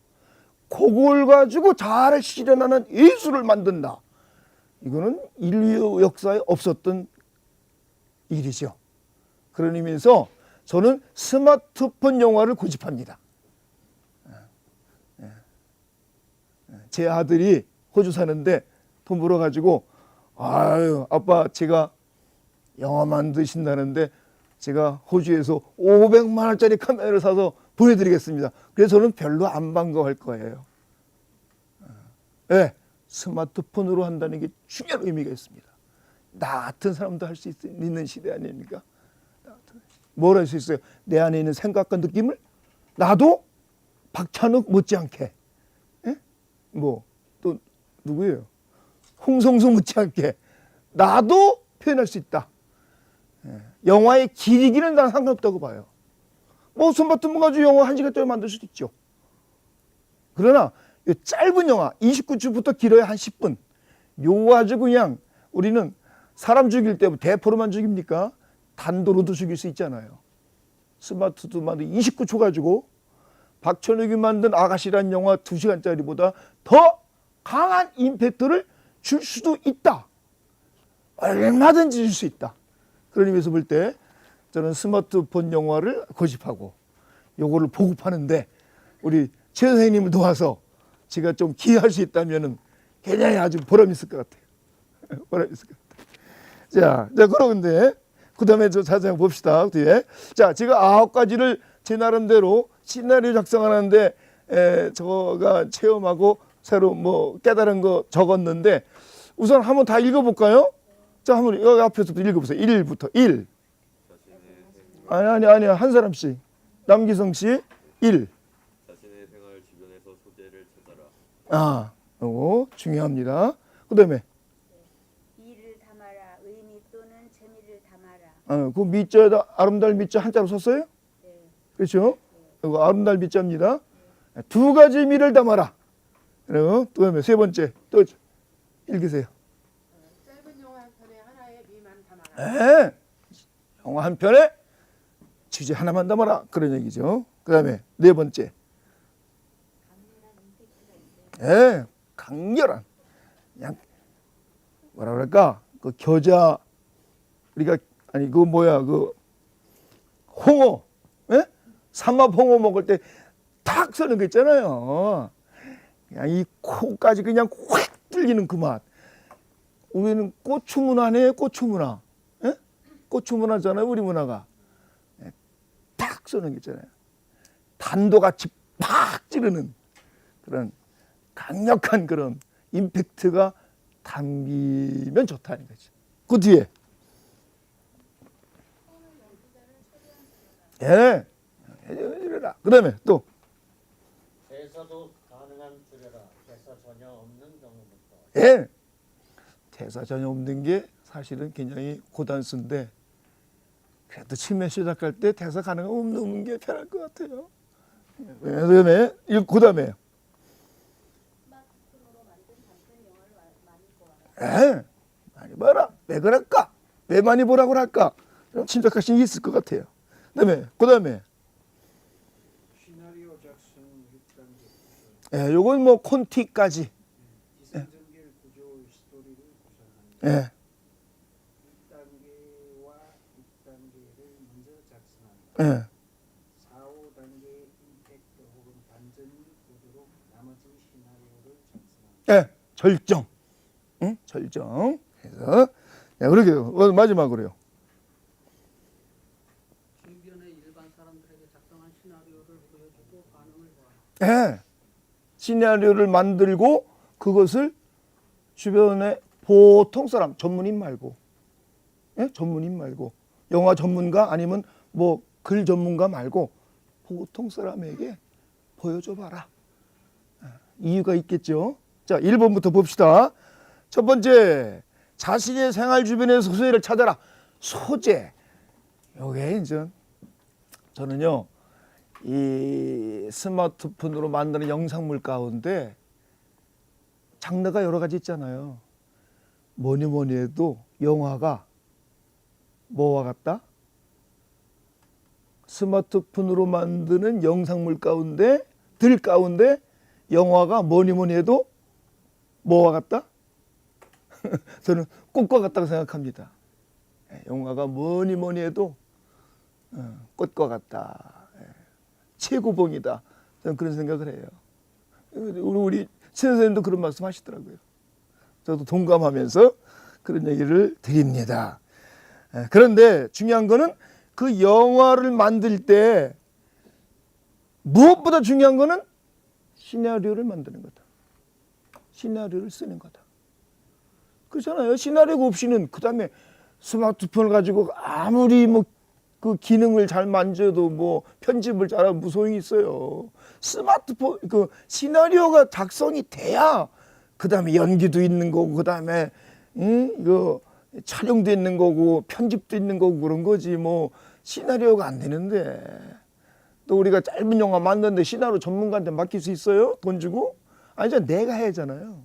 그걸 가지고 잘 실현하는 예술을 만든다. 이거는 인류 역사에 없었던 일이죠. 그런 의미에서 저는 스마트폰 영화를 고집합니다. 제 아들이 호주 사는데 돈 벌어가지고 아유 아빠 제가 영화 만드신다는데 제가 호주에서 500만 원짜리 카메라를 사서 보여드리겠습니다. 그래서 저는 별로 안 반가워할 거예요. 네, 스마트폰으로 한다는 게 중요한 의미가 있습니다. 나 같은 사람도 할 수 있는 시대 아닙니까? 뭘 할 수 있어요? 내 안에 있는 생각과 느낌을 나도 박찬욱 못지않게, 예? 뭐 또 누구예요? 홍성수 못지않게 나도 표현할 수 있다. 예. 영화의 길이기는 난 상관없다고 봐요. 뭐 스마트폰 가지고 영화 1시간짜리 만들 수도 있죠. 그러나 이 짧은 영화 29초부터 길어야 한 10분 요 가지고 그냥 우리는 사람 죽일 때 대포로만 죽입니까? 단도로도 죽일 수 있잖아요. 스마트도 만든 29초 가지고 박찬욱이 만든 아가씨란 영화 2시간짜리보다 더 강한 임팩트를 줄 수도 있다. 얼마든지 줄 수 있다. 그런 의미에서 볼 때 저는 스마트폰 영화를 고집하고 요거를 보급하는데 우리 최 선생님을 도와서 제가 좀 기여할 수 있다면은 굉장히 아주 보람 있을 것 같아요. 보람 있을 것 같아요. 자 그러는데 그 다음에 저 자세히 봅시다. 뒤에. 자, 제가 9가지를 제 나름대로 시나리오 작성하는데 저가 체험하고 새로 뭐 깨달은 거 적었는데 우선 한번 다 읽어볼까요? 자, 한번 여기 앞에서부터 읽어보세요. 1부터 1. 아니 한 사람씩. 남기성 씨 1. 자신의 생활 주변에서 소재를 찾아라. 아, 이거 중요합니다. 그 다음에 이를 담아라. 의미 또는 재미를 담아라. 그 밑자에다 아름다울 밑자 한자로 썼어요? 네. 그렇죠? 이거 아름다울 밑자입니다. 2가지 미를 담아라. 그리고 또 다음에 세 번째 또 읽으세요. 짧은 영화 한 편에 하나의 미만 담아라. 네. 영화 한 편에 주제 하나만 담아라. 그런 얘기죠. 그 다음에 네 번째. 네. 강렬한. 그냥 뭐라 그럴까? 그 겨자 우리가 아니 그 뭐야 그 홍어, 예? 삼합 홍어 먹을 때 탁 쓰는 거 있잖아요. 그냥 이 코까지 그냥 확 뚫리는 그 맛. 우리는 고추 문화네, 고추 문화. 예? 고추 문화잖아요, 우리 문화가. 예, 탁 쏘는 게 있잖아요. 단도같이 팍 찌르는 그런 강력한 그런 임팩트가 담기면 좋다는 거죠. 그 뒤에. 예. 이래라. 그 다음에 또. 대사도 가능한 줄여라. 대사 전혀 없는 경우부터. 예. 대사 전혀 없는 게 사실은 굉장히 고단수인데 그래도 처음에 시작할 때 대사 가능한 없는 게 편할 것 같아요. 그다음에 그다음에 예. 많이 봐라. 왜 그럴까? 왜 많이 보라고 할까? 그런 침착하신 게 있을 것 같아요. 그다음에 시나리오 작성 6단계. 예, 요건 뭐 콘티까지. 기승전결 구조 스토리를 구성한다. 예. 1단계와 6단계를 먼저 작성한다. 예. 4, 5단계의 임팩트 혹은 반전이 오도록 나머지 시나리오를 작성한다. 예. 절정. 응? 절정. 그래서 예, 그렇게 마지막으로요. 주변의 일반 사람들에게 작성한 시나리오를 보여주고 반응을 보아라. 예. 시나리오를 만들고 그것을 주변에 보통 사람, 전문인 말고, 예? 전문인 말고, 영화 전문가 아니면 뭐 글 전문가 말고 보통 사람에게 보여줘 봐라. 이유가 있겠죠. 자, 1번부터 봅시다. 첫 번째, 자신의 생활 주변에서 소재를 찾아라. 소재. 요게 이제 저는요. 이 스마트폰으로 만드는 영상물 가운데 장르가 여러 가지 있잖아요. 뭐니 해도 영화가 뭐와 같다? 스마트폰으로 만드는 영상물 가운데 영화가 뭐니 뭐니 해도 뭐와 같다? 저는 꽃과 같다고 생각합니다. 영화가 뭐니 뭐니 해도 꽃과 같다. 최고봉이다. 저는 그런 생각을 해요. 우리 선생님도 그런 말씀 하시더라고요. 저도 동감하면서 그런 얘기를 드립니다. 그런데 중요한 거는 그 영화를 만들 때 무엇보다 중요한 거는 시나리오를 만드는 거다. 시나리오를 쓰는 거다. 그렇잖아요. 시나리오가 없이는 그 다음에 스마트폰을 가지고 아무리 뭐 그 기능을 잘 만져도 뭐 편집을 잘하면 무슨 소용이 있어요. 스마트폰 그 시나리오가 작성이 돼야 그 다음에 연기도 있는 거고 그 다음에 이거 촬영도 있는 거고 편집도 있는 거고 그런 거지 뭐 시나리오가 안 되는데 또 우리가 짧은 영화 만드는데 시나리오 전문가한테 맡길 수 있어요? 돈 주고? 아니죠. 내가 해야잖아요.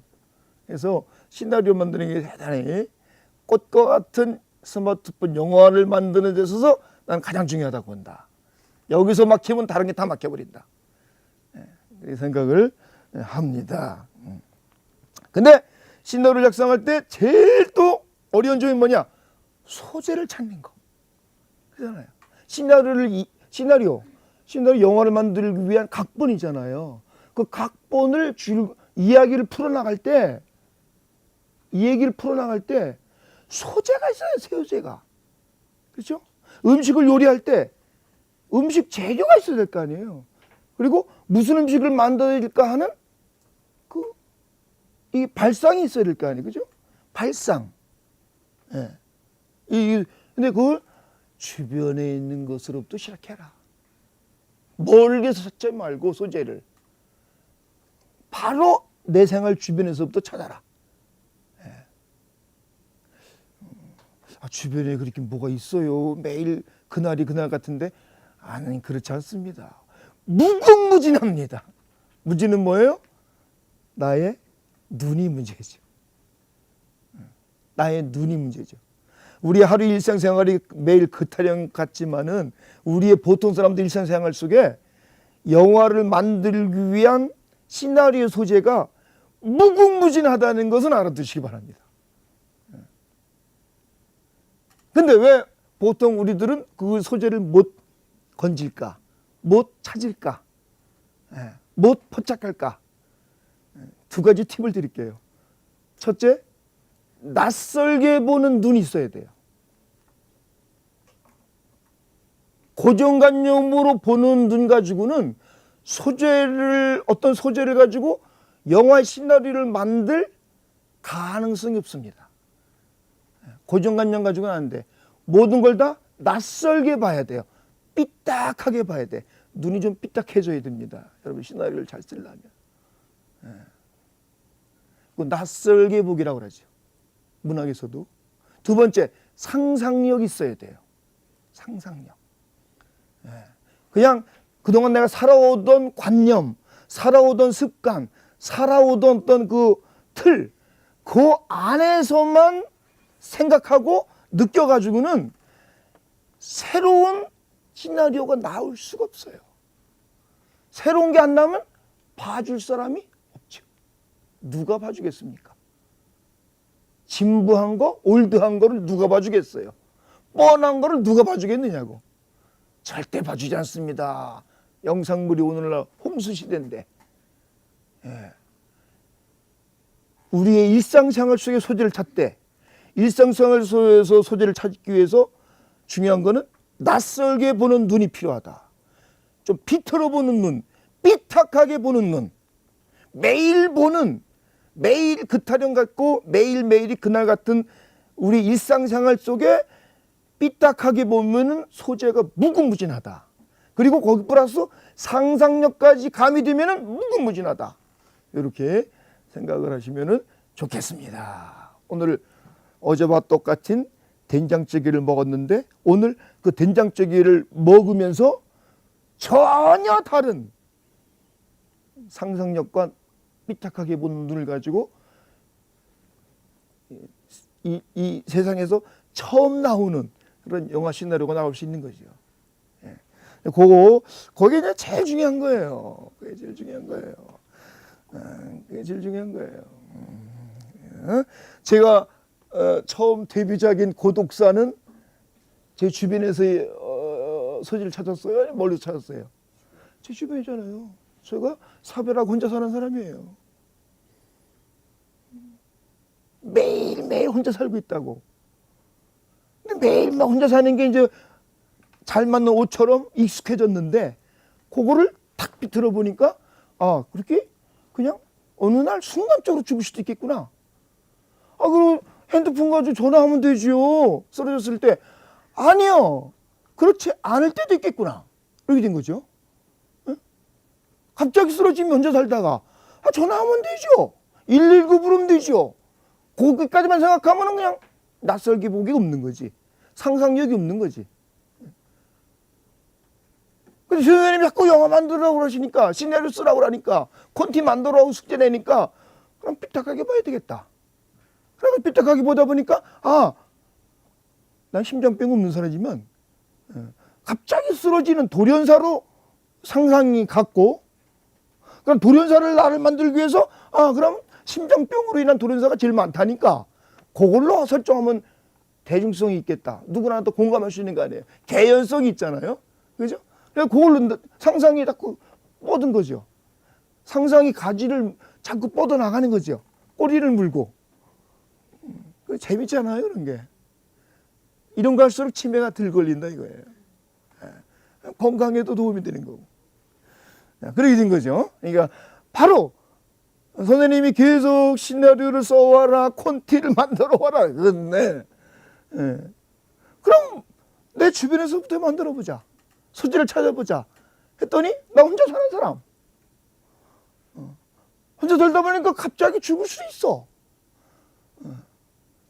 그래서 시나리오 만드는 게 대단히 꽃과 같은 스마트폰 영화를 만드는 데 있어서 난 가장 중요하다고 본다. 여기서 막히면 다른 게 다 막혀버린다. 이 생각을 합니다. 근데 시나리오를 작성할 때 제일 또 어려운 점이 뭐냐? 소재를 찾는 거. 그렇잖아요. 시나리오 영화를 만들기 위한 각본이잖아요. 그 각본을 이야기를 풀어나갈 때 소재가 있어요. 소재가. 그렇죠? 음식을 요리할 때 음식 재료가 있어야 될 거 아니에요. 그리고 무슨 음식을 만들어야 될까 하는 이 발상이 있어야 될 거 아니에요. 그죠? 발상. 예. 근데 그걸 주변에 있는 것으로부터 시작해라. 멀리서 찾지 말고 소재를 바로 내 생활 주변에서부터 찾아라. 예. 주변에 그렇게 뭐가 있어요. 매일 그날이 그날 같은데 아니 그렇지 않습니다. 무궁무진합니다. 무진은 뭐예요? 나의 눈이 문제죠. 나의 눈이 문제죠. 우리 하루 일상생활이 매일 그타령 같지만은 우리의 보통 사람들 일상생활 속에 영화를 만들기 위한 시나리오 소재가 무궁무진하다는 것은 알아두시기 바랍니다. 근데 왜 보통 우리들은 그 소재를 못 건질까? 못 찾을까? 못 포착할까? 두 가지 팁을 드릴게요. 첫째, 낯설게 보는 눈이 있어야 돼요. 고정관념으로 보는 눈 가지고는 어떤 소재를 가지고 영화의 시나리오를 만들 가능성이 없습니다. 고정관념 가지고는 안 돼. 모든 걸 다 낯설게 봐야 돼요. 삐딱하게 봐야 돼. 눈이 좀 삐딱해져야 됩니다. 여러분 시나리오를 잘 쓰려면. 낯설게 보기라고 그러죠. 문학에서도. 두 번째, 상상력이 있어야 돼요. 상상력. 그냥 그동안 내가 살아오던 관념, 살아오던 습관, 살아오던 어떤 그 틀, 그 안에서만 생각하고 느껴가지고는 새로운 시나리오가 나올 수가 없어요. 새로운 게 안 나오면 봐줄 사람이 없죠. 누가 봐주겠습니까? 진부한 거, 올드한 거를 누가 봐주겠어요? 뻔한 거를 누가 봐주겠느냐고. 절대 봐주지 않습니다. 영상물이 오늘날 홍수 시대인데. 우리의 일상생활 속의 소재를 찾되 일상생활 속에서 소재를 찾기 위해서 중요한 거는 낯설게 보는 눈이 필요하다. 좀 비틀어 보는 눈, 삐딱하게 보는 눈, 매일 보는, 매일 그타령 같고 매일매일이 그날 같은 우리 일상생활 속에 삐딱하게 보면은 소재가 무궁무진하다. 그리고 거기 플러스 상상력까지 가미되면은 무궁무진하다. 이렇게 생각을 하시면은 좋겠습니다. 오늘 어제와 똑같은 된장찌개를 먹었는데 오늘 그 된장찌개를 먹으면서 전혀 다른 상상력과 삐딱하게 보는 눈을 가지고 이 세상에서 처음 나오는 그런 영화 시나리오가 나올 수 있는 거죠. 그게 이제 제일 중요한 거예요. 그게 제일 중요한 거예요. 그게 제일 중요한 거예요. 제가 처음 데뷔작인 고독사는 제 주변에서 소재를 찾았어요? 아니면 멀리서 찾았어요? 제 주변이잖아요. 제가 사별하고 혼자 사는 사람이에요. 매일매일 혼자 살고 있다고. 근데 매일만 혼자 사는 게 이제 잘 맞는 옷처럼 익숙해졌는데 그거를 탁 들어보니까 아 그렇게 그냥 어느 날 순간적으로 죽을 수도 있겠구나. 아 그럼 핸드폰 가지고 전화하면 되지요. 쓰러졌을 때 아니요. 그렇지 않을 때도 있겠구나. 이렇게 된 거죠. 에? 갑자기 쓰러지면 혼자 살다가 아, 전화하면 되죠. 119 부르면 되죠. 거기까지만 생각하면 그냥 낯설게 보기가 없는 거지. 상상력이 없는 거지. 근데 선생님이 자꾸 영화 만들라고 그러시니까 시나리오 쓰라고 그러니까 콘티 만들라고 숙제 내니까 그럼 삐딱하게 봐야 되겠다. 그러면 삐딱하게 보다 보니까 아, 난 심장병 없는 사람이지만 갑자기 쓰러지는 돌연사로 상상이 갔고 그럼 돌연사를 나를 만들기 위해서 아 그럼 심장병으로 인한 돌연사가 제일 많다니까 그걸로 설정하면 대중성이 있겠다. 누구나 또 공감할 수 있는 거 아니에요. 개연성이 있잖아요. 그죠? 그래서 그걸로 상상이 자꾸 뻗은 거죠. 상상이 가지를 자꾸 뻗어나가는 거죠. 꼬리를 물고. 재밌잖아요, 그런 게. 이런 거 할수록 치매가 덜 걸린다 이거예요. 건강에도 도움이 되는 거고. 그렇게 된 거죠. 그러니까 바로 선생님이 계속 시나리오를 써와라, 콘티를 만들어와라. 그랬네. 그럼 내 주변에서부터 만들어보자. 소재를 찾아보자. 했더니 나 혼자 사는 사람. 혼자 살다 보니까 갑자기 죽을 수 있어.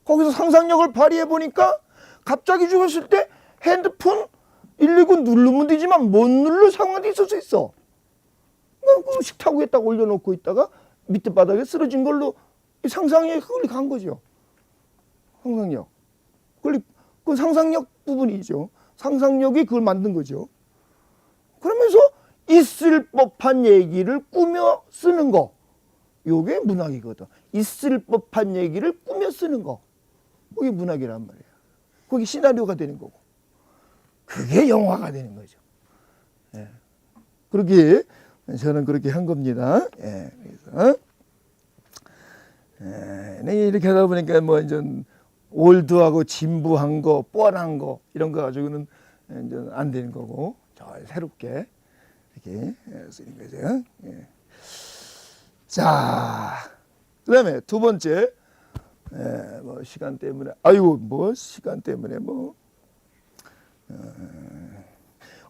거기서 상상력을 발휘해 보니까 갑자기 죽었을 때 핸드폰 119 누르면 되지만 못 누를 상황도 있을 수 있어. 그 식탁 위에다가 올려놓고 있다가 밑에 바닥에 쓰러진 걸로 상상력이 그걸로 간 거죠. 상상력. 그 상상력 부분이죠. 상상력이 그걸 만든 거죠. 그러면서 있을 법한 얘기를 꾸며 쓰는 거. 요게 문학이거든. 있을 법한 얘기를 꾸며 쓰는 거. 그게 문학이란 말이에요. 그게 시나리오가 되는 거고. 그게 영화가 되는 거죠. 예. 그렇게 저는 그렇게 한 겁니다. 예. 그래서 이렇게 하다 보니까 뭐 이제 올드하고 진부한 거, 뻔한 거 이런 거 가지고는 이제 안 되는 거고 새롭게 이렇게 쓰는 거죠. 예. 자, 그다음에 두 번째, 뭐 시간 때문에, 시간 때문에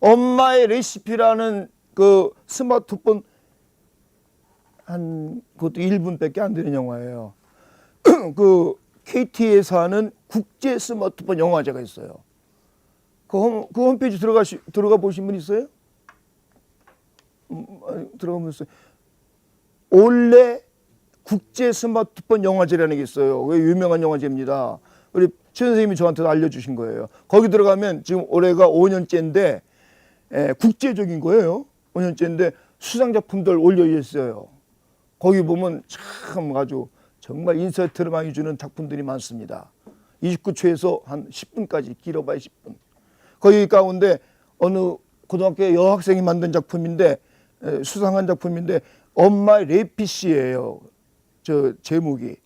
엄마의 레시피라는 그 스마트폰 그것도 1분밖에 안 되는 영화예요. 그 KT에서 하는 국제 스마트폰 영화제가 있어요. 그 홈페이지 들어가 보신 분 있어요? 들어가 보셨어요? 올해 국제 스마트폰 영화제라는 게 있어요. 왜 유명한 영화제입니다. 우리 최 선생님이 저한테 알려주신 거예요. 거기 들어가면 지금 올해가 5년째인데 국제적인 거예요. 5년째인데 수상 작품들 올려 있어요. 거기 보면 참 아주 정말 인사이트를 많이 주는 작품들이 많습니다. 29초에서 한 10분까지 길어봐야 10분. 거기 가운데 어느 고등학교 여학생이 만든 작품인데 수상한 작품인데 엄마의 레피시예요. 저 제목이.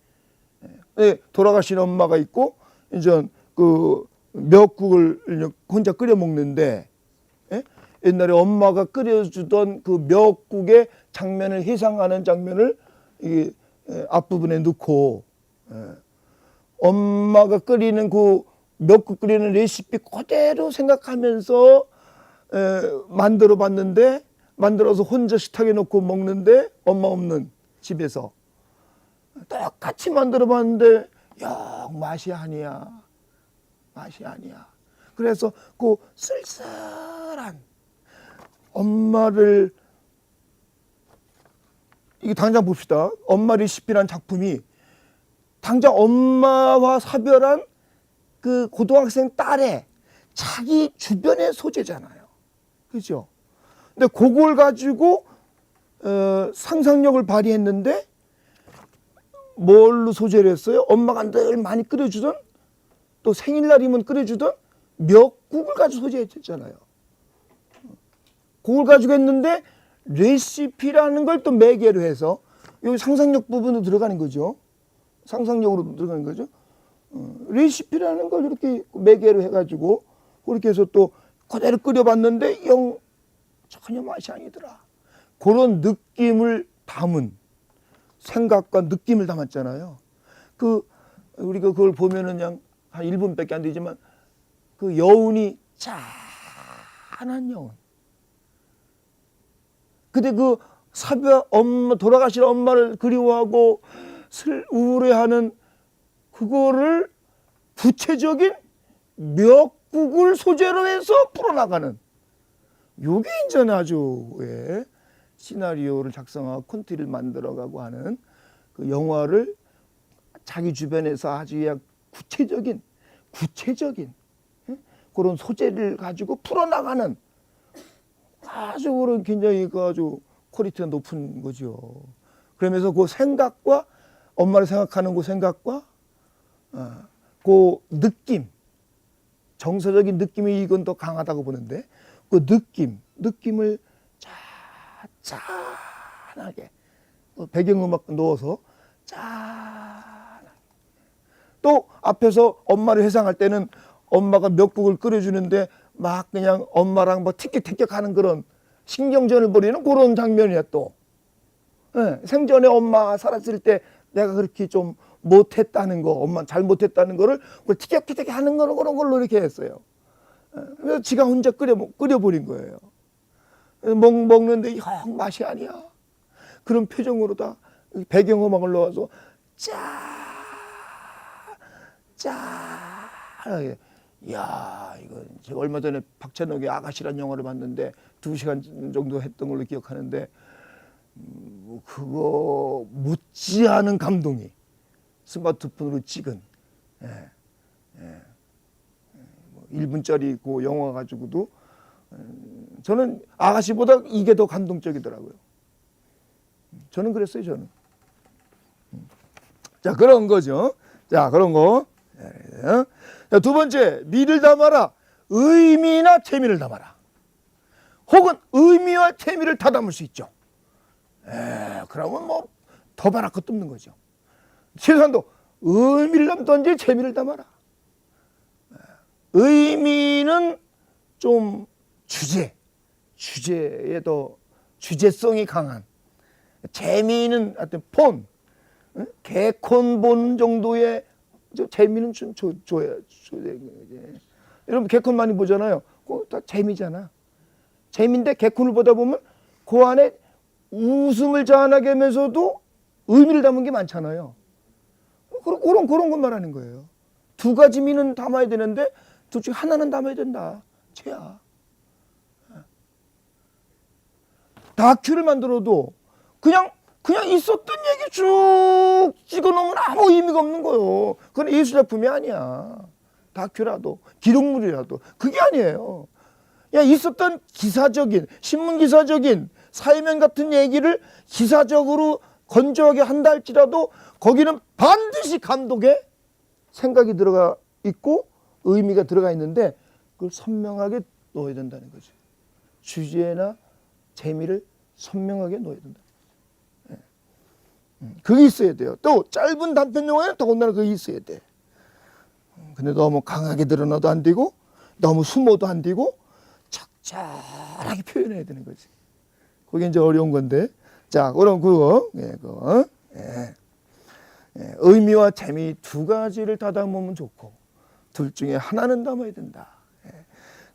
돌아가신 엄마가 있고 이제 그 미역국을 혼자 끓여 먹는데 옛날에 엄마가 끓여주던 그 미역국의 장면을 회상하는 장면을 이 앞부분에 넣고 엄마가 끓이는 그 미역국 끓이는 레시피 그대로 생각하면서 만들어 봤는데 만들어서 혼자 식탁에 놓고 먹는데 엄마 없는 집에서 똑같이 만들어 봤는데 영 맛이 아니야. 그래서 그 쓸쓸한 엄마를 이게 당장 봅시다. 엄마 레시피라는 작품이 당장 엄마와 사별한 그 고등학생 딸의 자기 주변의 소재잖아요. 그죠? 근데 그걸 가지고 상상력을 발휘했는데 뭘로 소재를 했어요? 엄마가 늘 많이 끓여주던, 또 생일날이면 끓여주던 미역국을 가지고 소재했잖아요. 그걸 가지고 했는데 레시피라는 걸 또 매개로 해서 여기 상상력 부분으로 들어가는 거죠. 상상력으로 들어가는 거죠. 레시피라는 걸 이렇게 매개로 해가지고 그렇게 해서 또 그대로 끓여봤는데 전혀 맛이 아니더라. 그런 느낌을 담은, 생각과 느낌을 담았잖아요. 우리가 그걸 보면은 그냥 한 1분밖에 안 되지만 그 여운이 짠한 여운. 근데 그 돌아가신 엄마를 그리워하고 우울해하는 그거를 구체적인 미역국을 소재로 해서 풀어나가는, 요게 이제 아주 시나리오를 작성하고 콘티를 만들어가고 하는 그 영화를 자기 주변에서 아주 그냥 구체적인 그런 소재를 가지고 풀어나가는 아주 그런 굉장히 아주 퀄리티가 높은 거죠. 그러면서 그 생각과 엄마를 생각하는 그 생각과 그 느낌, 정서적인 느낌이 이건 더 강하다고 보는데 그 느낌을 짠하게 배경음악 넣어서 짠하게, 또 앞에서 엄마를 회상할 때는 엄마가 미역국을 끓여주는데 막 그냥 엄마랑 뭐 티격태격 하는 그런 신경전을 벌이는 그런 장면이야. 또 생전에 엄마 살았을 때 내가 그렇게 좀 못했다는 거, 엄마 잘못했다는 거를 티격태격 하는 거는 그런 걸로 이렇게 했어요. 그래서 지가 혼자 끓여버린 거예요. 먹는데 영 맛이 아니야. 그런 표정으로 다 배경음악을 넣어서 짠하게. 이야, 이거 제가 얼마 전에 박찬욱의 아가씨란 영화를 봤는데 2시간 정도 했던 걸로 기억하는데 그거 못지않은 감동이 스마트폰으로 찍은 1분짜리 그 영화 가지고도 저는 아가씨보다 이게 더 감동적이더라고요. 저는 그랬어요. 저는. 자, 그런 거죠. 자, 그런 거. 자, 두 번째, 미를 담아라. 의미나 재미를 담아라. 혹은 의미와 재미를 다 담을 수 있죠. 그러면 뭐 더 바랄 것도 없는 거죠. 최소한도 의미를 담든지 재미를 담아라. 의미는 좀 주제에 더 주제성이 강한, 재미는 하여튼 폰, 개콘 보는 정도의 재미는 좀 줘야. 여러분 개콘 많이 보잖아요. 그거 다 재미잖아. 재미인데 개콘을 보다 보면 그 안에 웃음을 자아나게 하면서도 의미를 담은 게 많잖아요. 그런 걸 말하는 거예요. 두 가지 미는 담아야 되는데 둘 중에 하나는 담아야 된다. 죄야. 다큐를 만들어도 그냥 있었던 얘기 쭉 찍어놓으면 아무 의미가 없는 거예요. 그건 예술작품이 아니야. 다큐라도 기록물이라도 그게 아니에요. 있었던 기사적인, 신문기사적인 사회면 같은 얘기를 기사적으로 건조하게 한다 할지라도 거기는 반드시 감독의 생각이 들어가 있고 의미가 들어가 있는데 그걸 선명하게 넣어야 된다는 거죠. 주제나 재미를 선명하게 넣어야 된다. 그게 있어야 돼요. 또 짧은 단편 영화에는 더군다나 그게 있어야 돼. 근데 너무 강하게 드러나도 안 되고 너무 숨어도 안 되고 적절하게 표현해야 되는 거지. 그게 이제 어려운 건데. 자, 그럼 그거 의미와 재미 두 가지를 다 담으면 좋고 둘 중에 하나는 담아야 된다.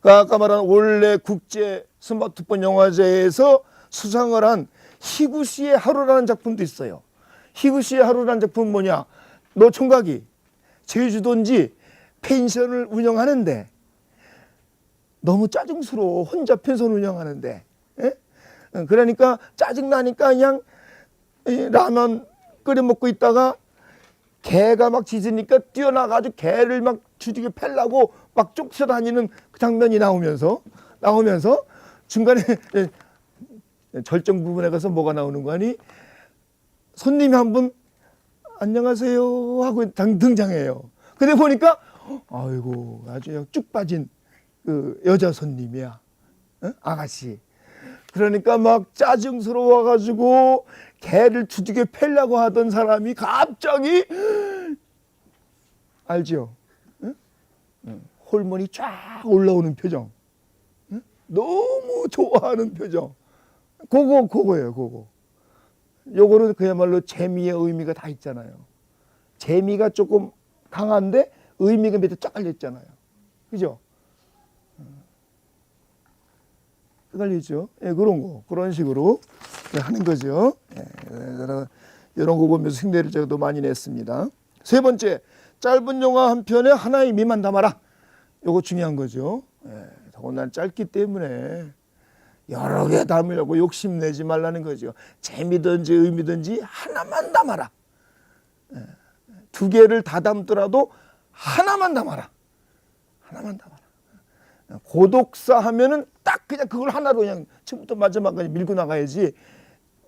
아까 말한 올해 국제 스마트폰 영화제에서 수상을 한 희구씨의 하루라는 작품도 있어요. 희구씨의 하루라는 작품은 뭐냐? 노총각이 제주도인지 펜션을 운영하는데 너무 짜증스러워. 혼자 펜션 운영하는데. 그러니까 짜증나니까 그냥 라면 끓여 먹고 있다가 개가 막 짖으니까 뛰어나가지고 개를 막 주둥이 패려고 막 쫓아다니는 그 장면이 나오면서 중간에 절정 부분에 가서 뭐가 나오는 거 아니? 손님이 한 분 안녕하세요 하고 등장해요. 근데 보니까 아이고 아주 쭉 빠진 그 여자 손님이야. 어? 아가씨. 그러니까 막 짜증스러워가지고 개를 두둑에 패려고 하던 사람이 갑자기 알죠? 응? 호르몬이 쫙 올라오는 표정. 응? 너무 좋아하는 표정. 그거예요, 그거. 요거는 그야말로 재미의 의미가 다 있잖아요. 재미가 조금 강한데 의미가 밑에 쫙 깔려있잖아요. 그죠? 헷갈리죠? 예, 그런 거. 그런 식으로 하는 거죠. 예, 이런 거 보면서 흉내를 제가 또 많이 냈습니다. 세 번째, 짧은 영화 한 편에 하나의 의미만 담아라. 요거 중요한 거죠. 예, 더군다나 짧기 때문에 여러 개 담으려고 욕심내지 말라는 거죠. 재미든지 의미든지 하나만 담아라. 예, 두 개를 다 담더라도 하나만 담아라. 하나만 담아라. 고독사 하면은 딱 그냥 그걸 하나로 그냥 처음부터 마지막까지 밀고 나가야지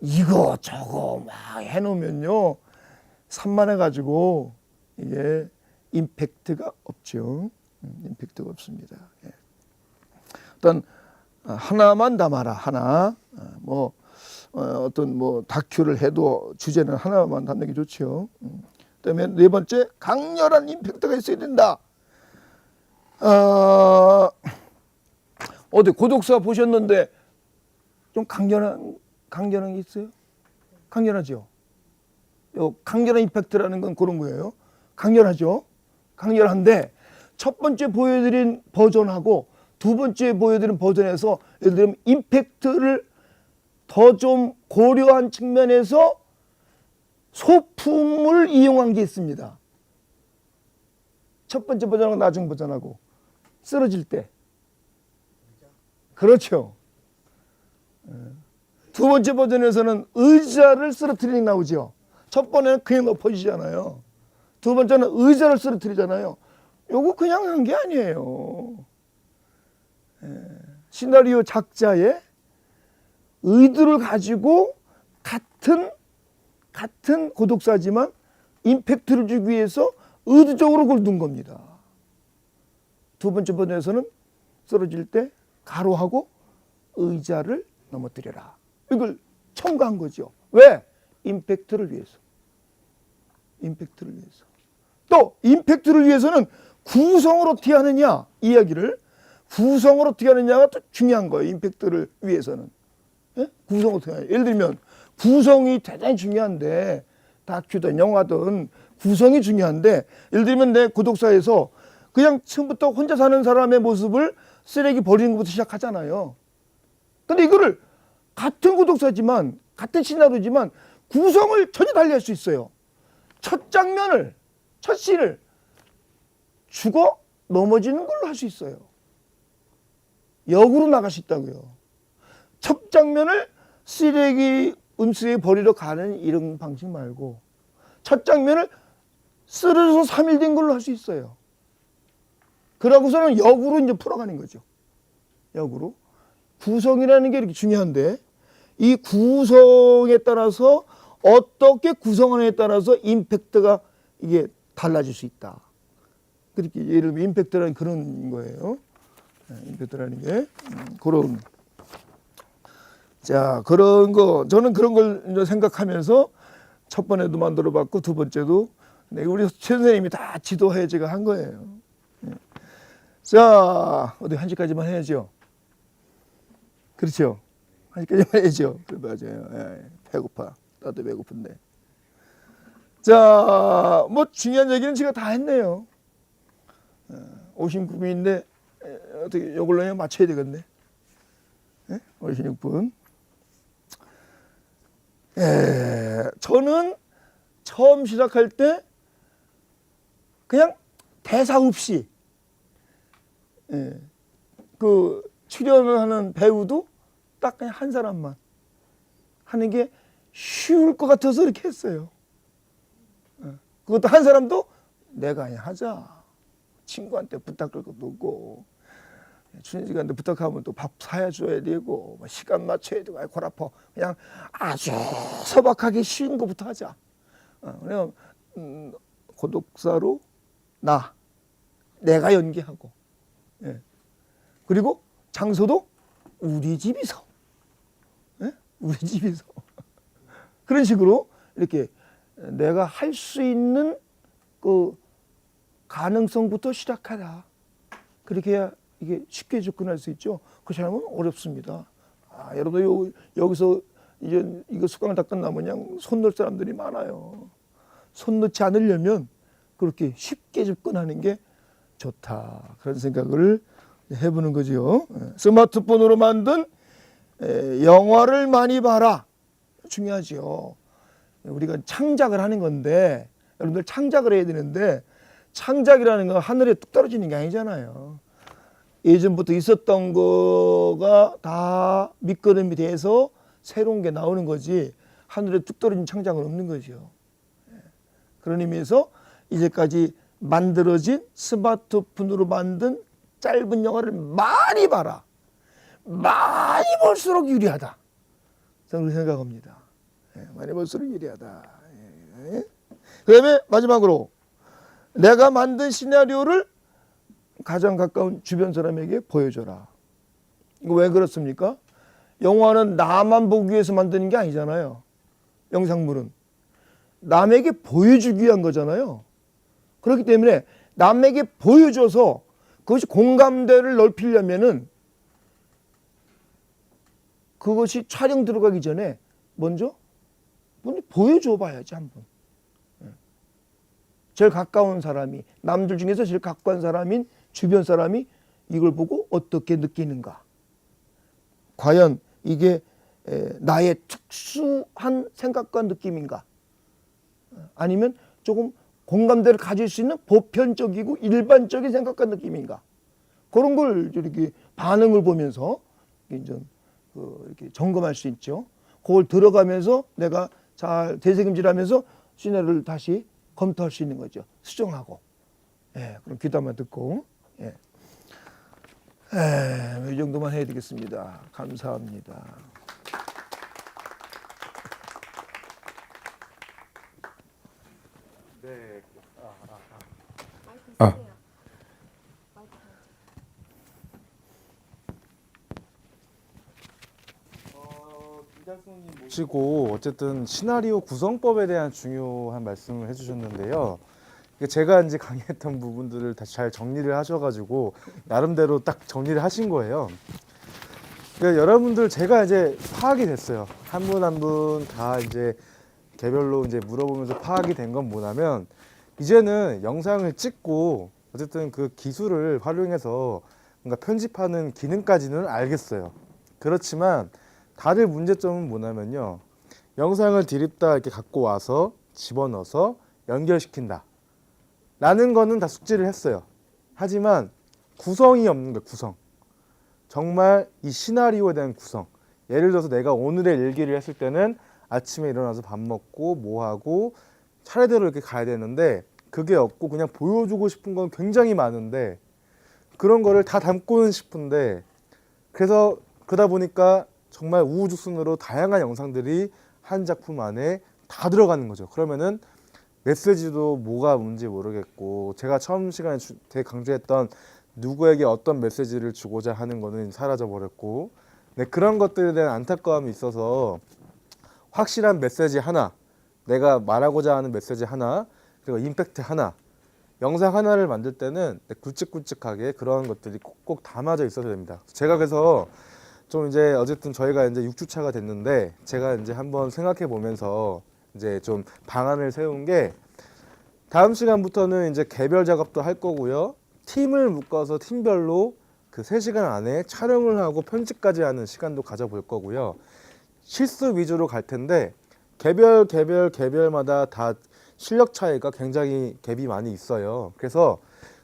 이거 저거 막 해놓으면요 산만해가지고 이게 임팩트가 없죠. 임팩트가 없습니다. 예. 일단 하나만 담아라. 하나. 어떤 뭐 다큐를 해도 주제는 하나만 담는 게 좋죠. 그다음에 네 번째, 강렬한 임팩트가 있어야 된다. 어디 고독사 보셨는데 좀 강렬한 게 있어요? 강렬하죠. 요 강렬한 임팩트라는 건 그런 거예요. 강렬하죠. 강렬한데 첫 번째 보여드린 버전하고 두 번째 보여드린 버전에서 예를 들면 임팩트를 더 좀 고려한 측면에서 소품을 이용한 게 있습니다. 첫 번째 버전하고 나중 버전하고 쓰러질 때. 그렇죠. 두 번째 버전에서는 의자를 쓰러뜨리는 나오죠. 첫 번에는 그냥 엎어지잖아요. 두 번째는 의자를 쓰러뜨리잖아요. 요거 그냥 한 게 아니에요. 시나리오 작자의 의도를 가지고 같은 고독사지만 임팩트를 주기 위해서 의도적으로 그걸 넣은 겁니다. 두 번째 버전에서는 쓰러질 때 가로하고 의자를 넘어뜨려라. 이걸 첨가한 거죠. 왜? 임팩트를 위해서. 임팩트를 위해서. 또 임팩트를 위해서는 구성을 어떻게 하느냐 이야기를 구성을 어떻게 하느냐가 또 중요한 거예요. 임팩트를 위해서는. 예? 구성을 어떻게 하느냐. 예를 들면 구성이 대단히 중요한데 다큐든 영화든 구성이 중요한데 예를 들면 내 고독사에서 그냥 처음부터 혼자 사는 사람의 모습을 쓰레기 버리는 것부터 시작하잖아요. 근데 이거를 같은 고독사지만 같은 시나리오지만 구성을 전혀 달리할 수 있어요. 첫 장면을 첫 씬을 죽어 넘어지는 걸로 할 수 있어요. 역으로 나갈 수 있다고요. 첫 장면을 쓰레기 음수에 버리러 가는 이런 방식 말고 첫 장면을 쓰러져서 3일 된 걸로 할 수 있어요. 그러고서는 역으로 이제 풀어가는 거죠. 역으로. 구성이라는 게 이렇게 중요한데 이 구성에 따라서 어떻게 구성하느냐에 따라서 임팩트가 이게 달라질 수 있다. 그렇게 예를 들면 임팩트라는 그런 거예요. 임팩트라는 게 그런. 자, 그런 거 저는 그런 걸 이제 생각하면서 첫 번에도 만들어봤고 두 번째도 우리 최 선생님이 다 지도해 제가 한 거예요. 자, 어디 1시까지만 해야죠. 그렇죠. 1시까지만 해야죠. 맞아요. 예, 배고파. 나도 배고픈데. 자, 뭐 중요한 얘기는 제가 다 했네요. 56분인데 어떻게 이걸로 그냥 맞춰야 되겠네. 예? 56분. 저는 처음 시작할 때 그냥 대사 없이 그 출연을 하는 배우도 딱 그냥 한 사람만 하는 게 쉬울 것 같아서 이렇게 했어요. 그것도 한 사람도 내가 그냥 하자. 친구한테 부탁할 것도 없고 춘지한테 부탁하면 또 밥 사줘야 되고 뭐 시간 맞춰야 되고 골 아파. 그냥 아주 소박하게 쉬운 것부터 하자. 그냥 고독사로 내가 연기하고, 예. 그리고 장소도 우리 집에서, 예? 우리 집에서 그런 식으로 이렇게 내가 할 수 있는 그 가능성부터 시작하라. 그렇게 해야 이게 쉽게 접근할 수 있죠. 그 사람은 어렵습니다. 여러분들 여기서 이제 이거 수강을 다 끝나면 그냥 손 놓을 사람들이 많아요. 손 놓지 않으려면 그렇게 쉽게 접근하는 게 좋다. 그런 생각을 해보는 거죠. 스마트폰으로 만든 영화를 많이 봐라. 중요하죠. 우리가 창작을 하는 건데 여러분들 창작을 해야 되는데 창작이라는 건 하늘에 뚝 떨어지는 게 아니잖아요. 예전부터 있었던 거가 다 밑거름이 돼서 새로운 게 나오는 거지 하늘에 뚝 떨어진 창작은 없는 거죠. 그런 의미에서 이제까지 만들어진 스마트폰으로 만든 짧은 영화를 많이 봐라. 많이 볼수록 유리하다. 저는 그렇게 생각합니다. 많이 볼수록 유리하다. 그 다음에 마지막으로 내가 만든 시나리오를 가장 가까운 주변 사람에게 보여줘라. 이거 왜 그렇습니까? 영화는 나만 보기 위해서 만드는 게 아니잖아요. 영상물은 남에게 보여주기 위한 거잖아요. 그렇기 때문에 남에게 보여줘서 그것이 공감대를 넓히려면은 그것이 촬영 들어가기 전에 먼저 보여줘 봐야지 한번. 제일 가까운 사람이, 남들 중에서 제일 가까운 사람인 주변 사람이 이걸 보고 어떻게 느끼는가. 과연 이게 나의 특수한 생각과 느낌인가. 아니면 조금 공감대를 가질 수 있는 보편적이고 일반적인 생각과 느낌인가. 그런 걸 이렇게 반응을 보면서 이렇게 점검할 수 있죠. 그걸 들어가면서 내가 잘 되새김질하면서 시나리오를 다시 검토할 수 있는 거죠. 수정하고. 그럼 귀담아 듣고. 이 정도만 해야 되겠습니다. 감사합니다. 네. 마이크 쓰세요. 마이크. 김장수님 모시고 어쨌든 시나리오 구성법에 대한 중요한 말씀을 해주셨는데요. 제가 이제 강의했던 부분들을 다시 잘 정리를 하셔가지고 나름대로 딱 정리를 하신 거예요. 그러니까 여러분들 제가 이제 파악이 됐어요. 한 분 한 분 다 이제 개별로 이제 물어보면서 파악이 된 건 뭐냐면 이제는 영상을 찍고 어쨌든 그 기술을 활용해서 뭔가 편집하는 기능까지는 알겠어요. 그렇지만 다들 문제점은 뭐냐면요. 영상을 드립다 이렇게 갖고 와서 집어넣어서 연결시킨다. 라는 거는 다 숙지를 했어요. 하지만 구성이 없는 거예요. 구성. 정말 이 시나리오에 대한 구성. 예를 들어서 내가 오늘의 일기를 했을 때는 아침에 일어나서 밥 먹고 뭐 하고 차례대로 이렇게 가야 되는데 그게 없고 그냥 보여주고 싶은 건 굉장히 많은데 그런 거를 다 담고는 싶은데 그래서 그러다 보니까 정말 우후죽순으로 다양한 영상들이 한 작품 안에 다 들어가는 거죠. 그러면은 메시지도 뭐가 뭔지 모르겠고 제가 처음 시간에 되게 강조했던 누구에게 어떤 메시지를 주고자 하는 거는 사라져 버렸고 그런 것들에 대한 안타까움이 있어서 확실한 메시지 하나, 내가 말하고자 하는 메시지 하나, 그리고 임팩트 하나, 영상 하나를 만들 때는 굵직굵직하게 그런 것들이 꼭 담아져 있어야 됩니다. 제가 그래서 좀 이제 어쨌든 저희가 이제 6주차가 됐는데 제가 이제 한번 생각해 보면서 이제 좀 방안을 세운 게 다음 시간부터는 이제 개별 작업도 할 거고요. 팀을 묶어서 팀별로 그 3시간 안에 촬영을 하고 편집까지 하는 시간도 가져볼 거고요. 실습 위주로 갈 텐데 개별마다 다 실력 차이가 굉장히 갭이 많이 있어요. 그래서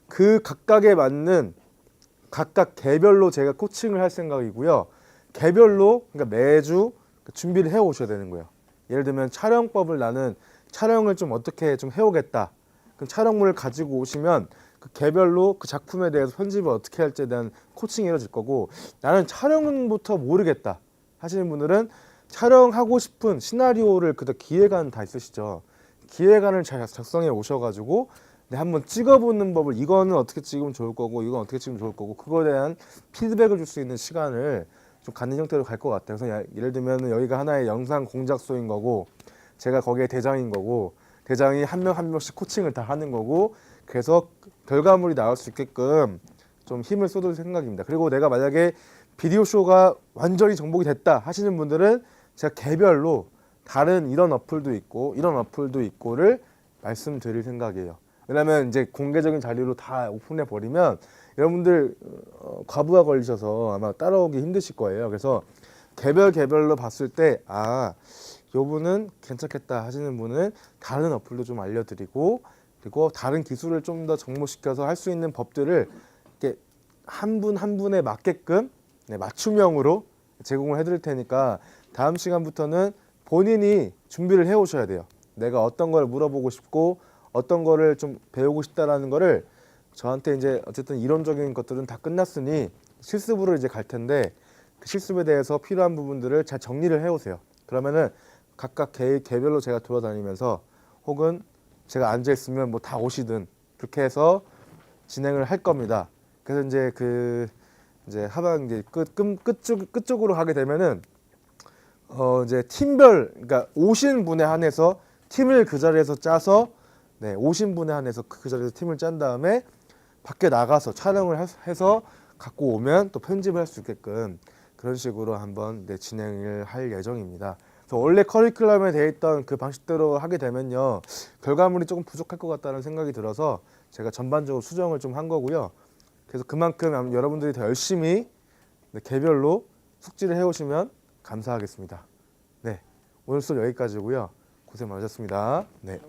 그 각각에 맞는 각각 개별로 제가 코칭을 할 생각이고요. 개별로 그러니까 매주 준비를 해 오셔야 되는 거예요. 예를 들면 촬영법을 나는 촬영을 좀 어떻게 좀 해오겠다. 그럼 촬영물을 가지고 오시면 그 개별로 그 작품에 대해서 편집을 어떻게 할지에 대한 코칭이 이루어질 거고, 나는 촬영부터 모르겠다 하시는 분들은 촬영하고 싶은 시나리오를 그때 기획안 다 있으시죠. 기획안을 잘 작성해 오셔가지고 한번 찍어보는 법을, 이거는 어떻게 찍으면 좋을 거고 이건 어떻게 찍으면 좋을 거고, 그거에 대한 피드백을 줄 수 있는 시간을 좀 갖는 형태로 갈 것 같아요. 그래서 예를 들면 여기가 하나의 영상 공작소인 거고 제가 거기에 대장인 거고, 대장이 한 명 한 명씩 코칭을 다 하는 거고, 그래서 결과물이 나올 수 있게끔 좀 힘을 쏟을 생각입니다. 그리고 내가 만약에 비디오 쇼가 완전히 정복이 됐다 하시는 분들은 제가 개별로 다른 이런 어플도 있고 이런 어플도 있고를 말씀드릴 생각이에요. 왜냐면 이제 공개적인 자리로 다 오픈해 버리면 여러분들 과부하 걸리셔서 아마 따라오기 힘드실 거예요. 그래서 개별로 봤을 때 요 분은 괜찮겠다 하시는 분은 다른 어플도 좀 알려드리고, 그리고 다른 기술을 좀 더 접목시켜서 할 수 있는 법들을 이렇게 한 분 한 분에 맞게끔 맞춤형으로 제공을 해드릴 테니까 다음 시간부터는 본인이 준비를 해 오셔야 돼요. 내가 어떤 걸 물어보고 싶고 어떤 거를 좀 배우고 싶다라는 거를 저한테 이제 어쨌든 이론적인 것들은 다 끝났으니 실습으로 이제 갈 텐데, 그 실습에 대해서 필요한 부분들을 잘 정리를 해 오세요. 그러면은 각각 개별로 제가 돌아다니면서 혹은 제가 앉아 있으면 뭐 다 오시든 그렇게 해서 진행을 할 겁니다. 그래서 이제 이제 하반 이제 끝쪽으로 하게 되면은 이제 팀별, 그러니까 오신 분에 한해서 팀을 그 자리에서 짜서 오신 분에 한해서 그 자리에서 팀을 짠 다음에 밖에 나가서 촬영을 해서 갖고 오면 또 편집을 할 수 있게끔 그런 식으로 한번 진행을 할 예정입니다. 그래서 원래 커리큘럼에 되어 있던 그 방식대로 하게 되면요, 결과물이 조금 부족할 것 같다는 생각이 들어서 제가 전반적으로 수정을 좀 한 거고요. 그래서 그만큼 여러분들이 더 열심히 개별로 숙지를 해오시면 감사하겠습니다. 네, 오늘 수업 여기까지고요. 고생 많으셨습니다. 네.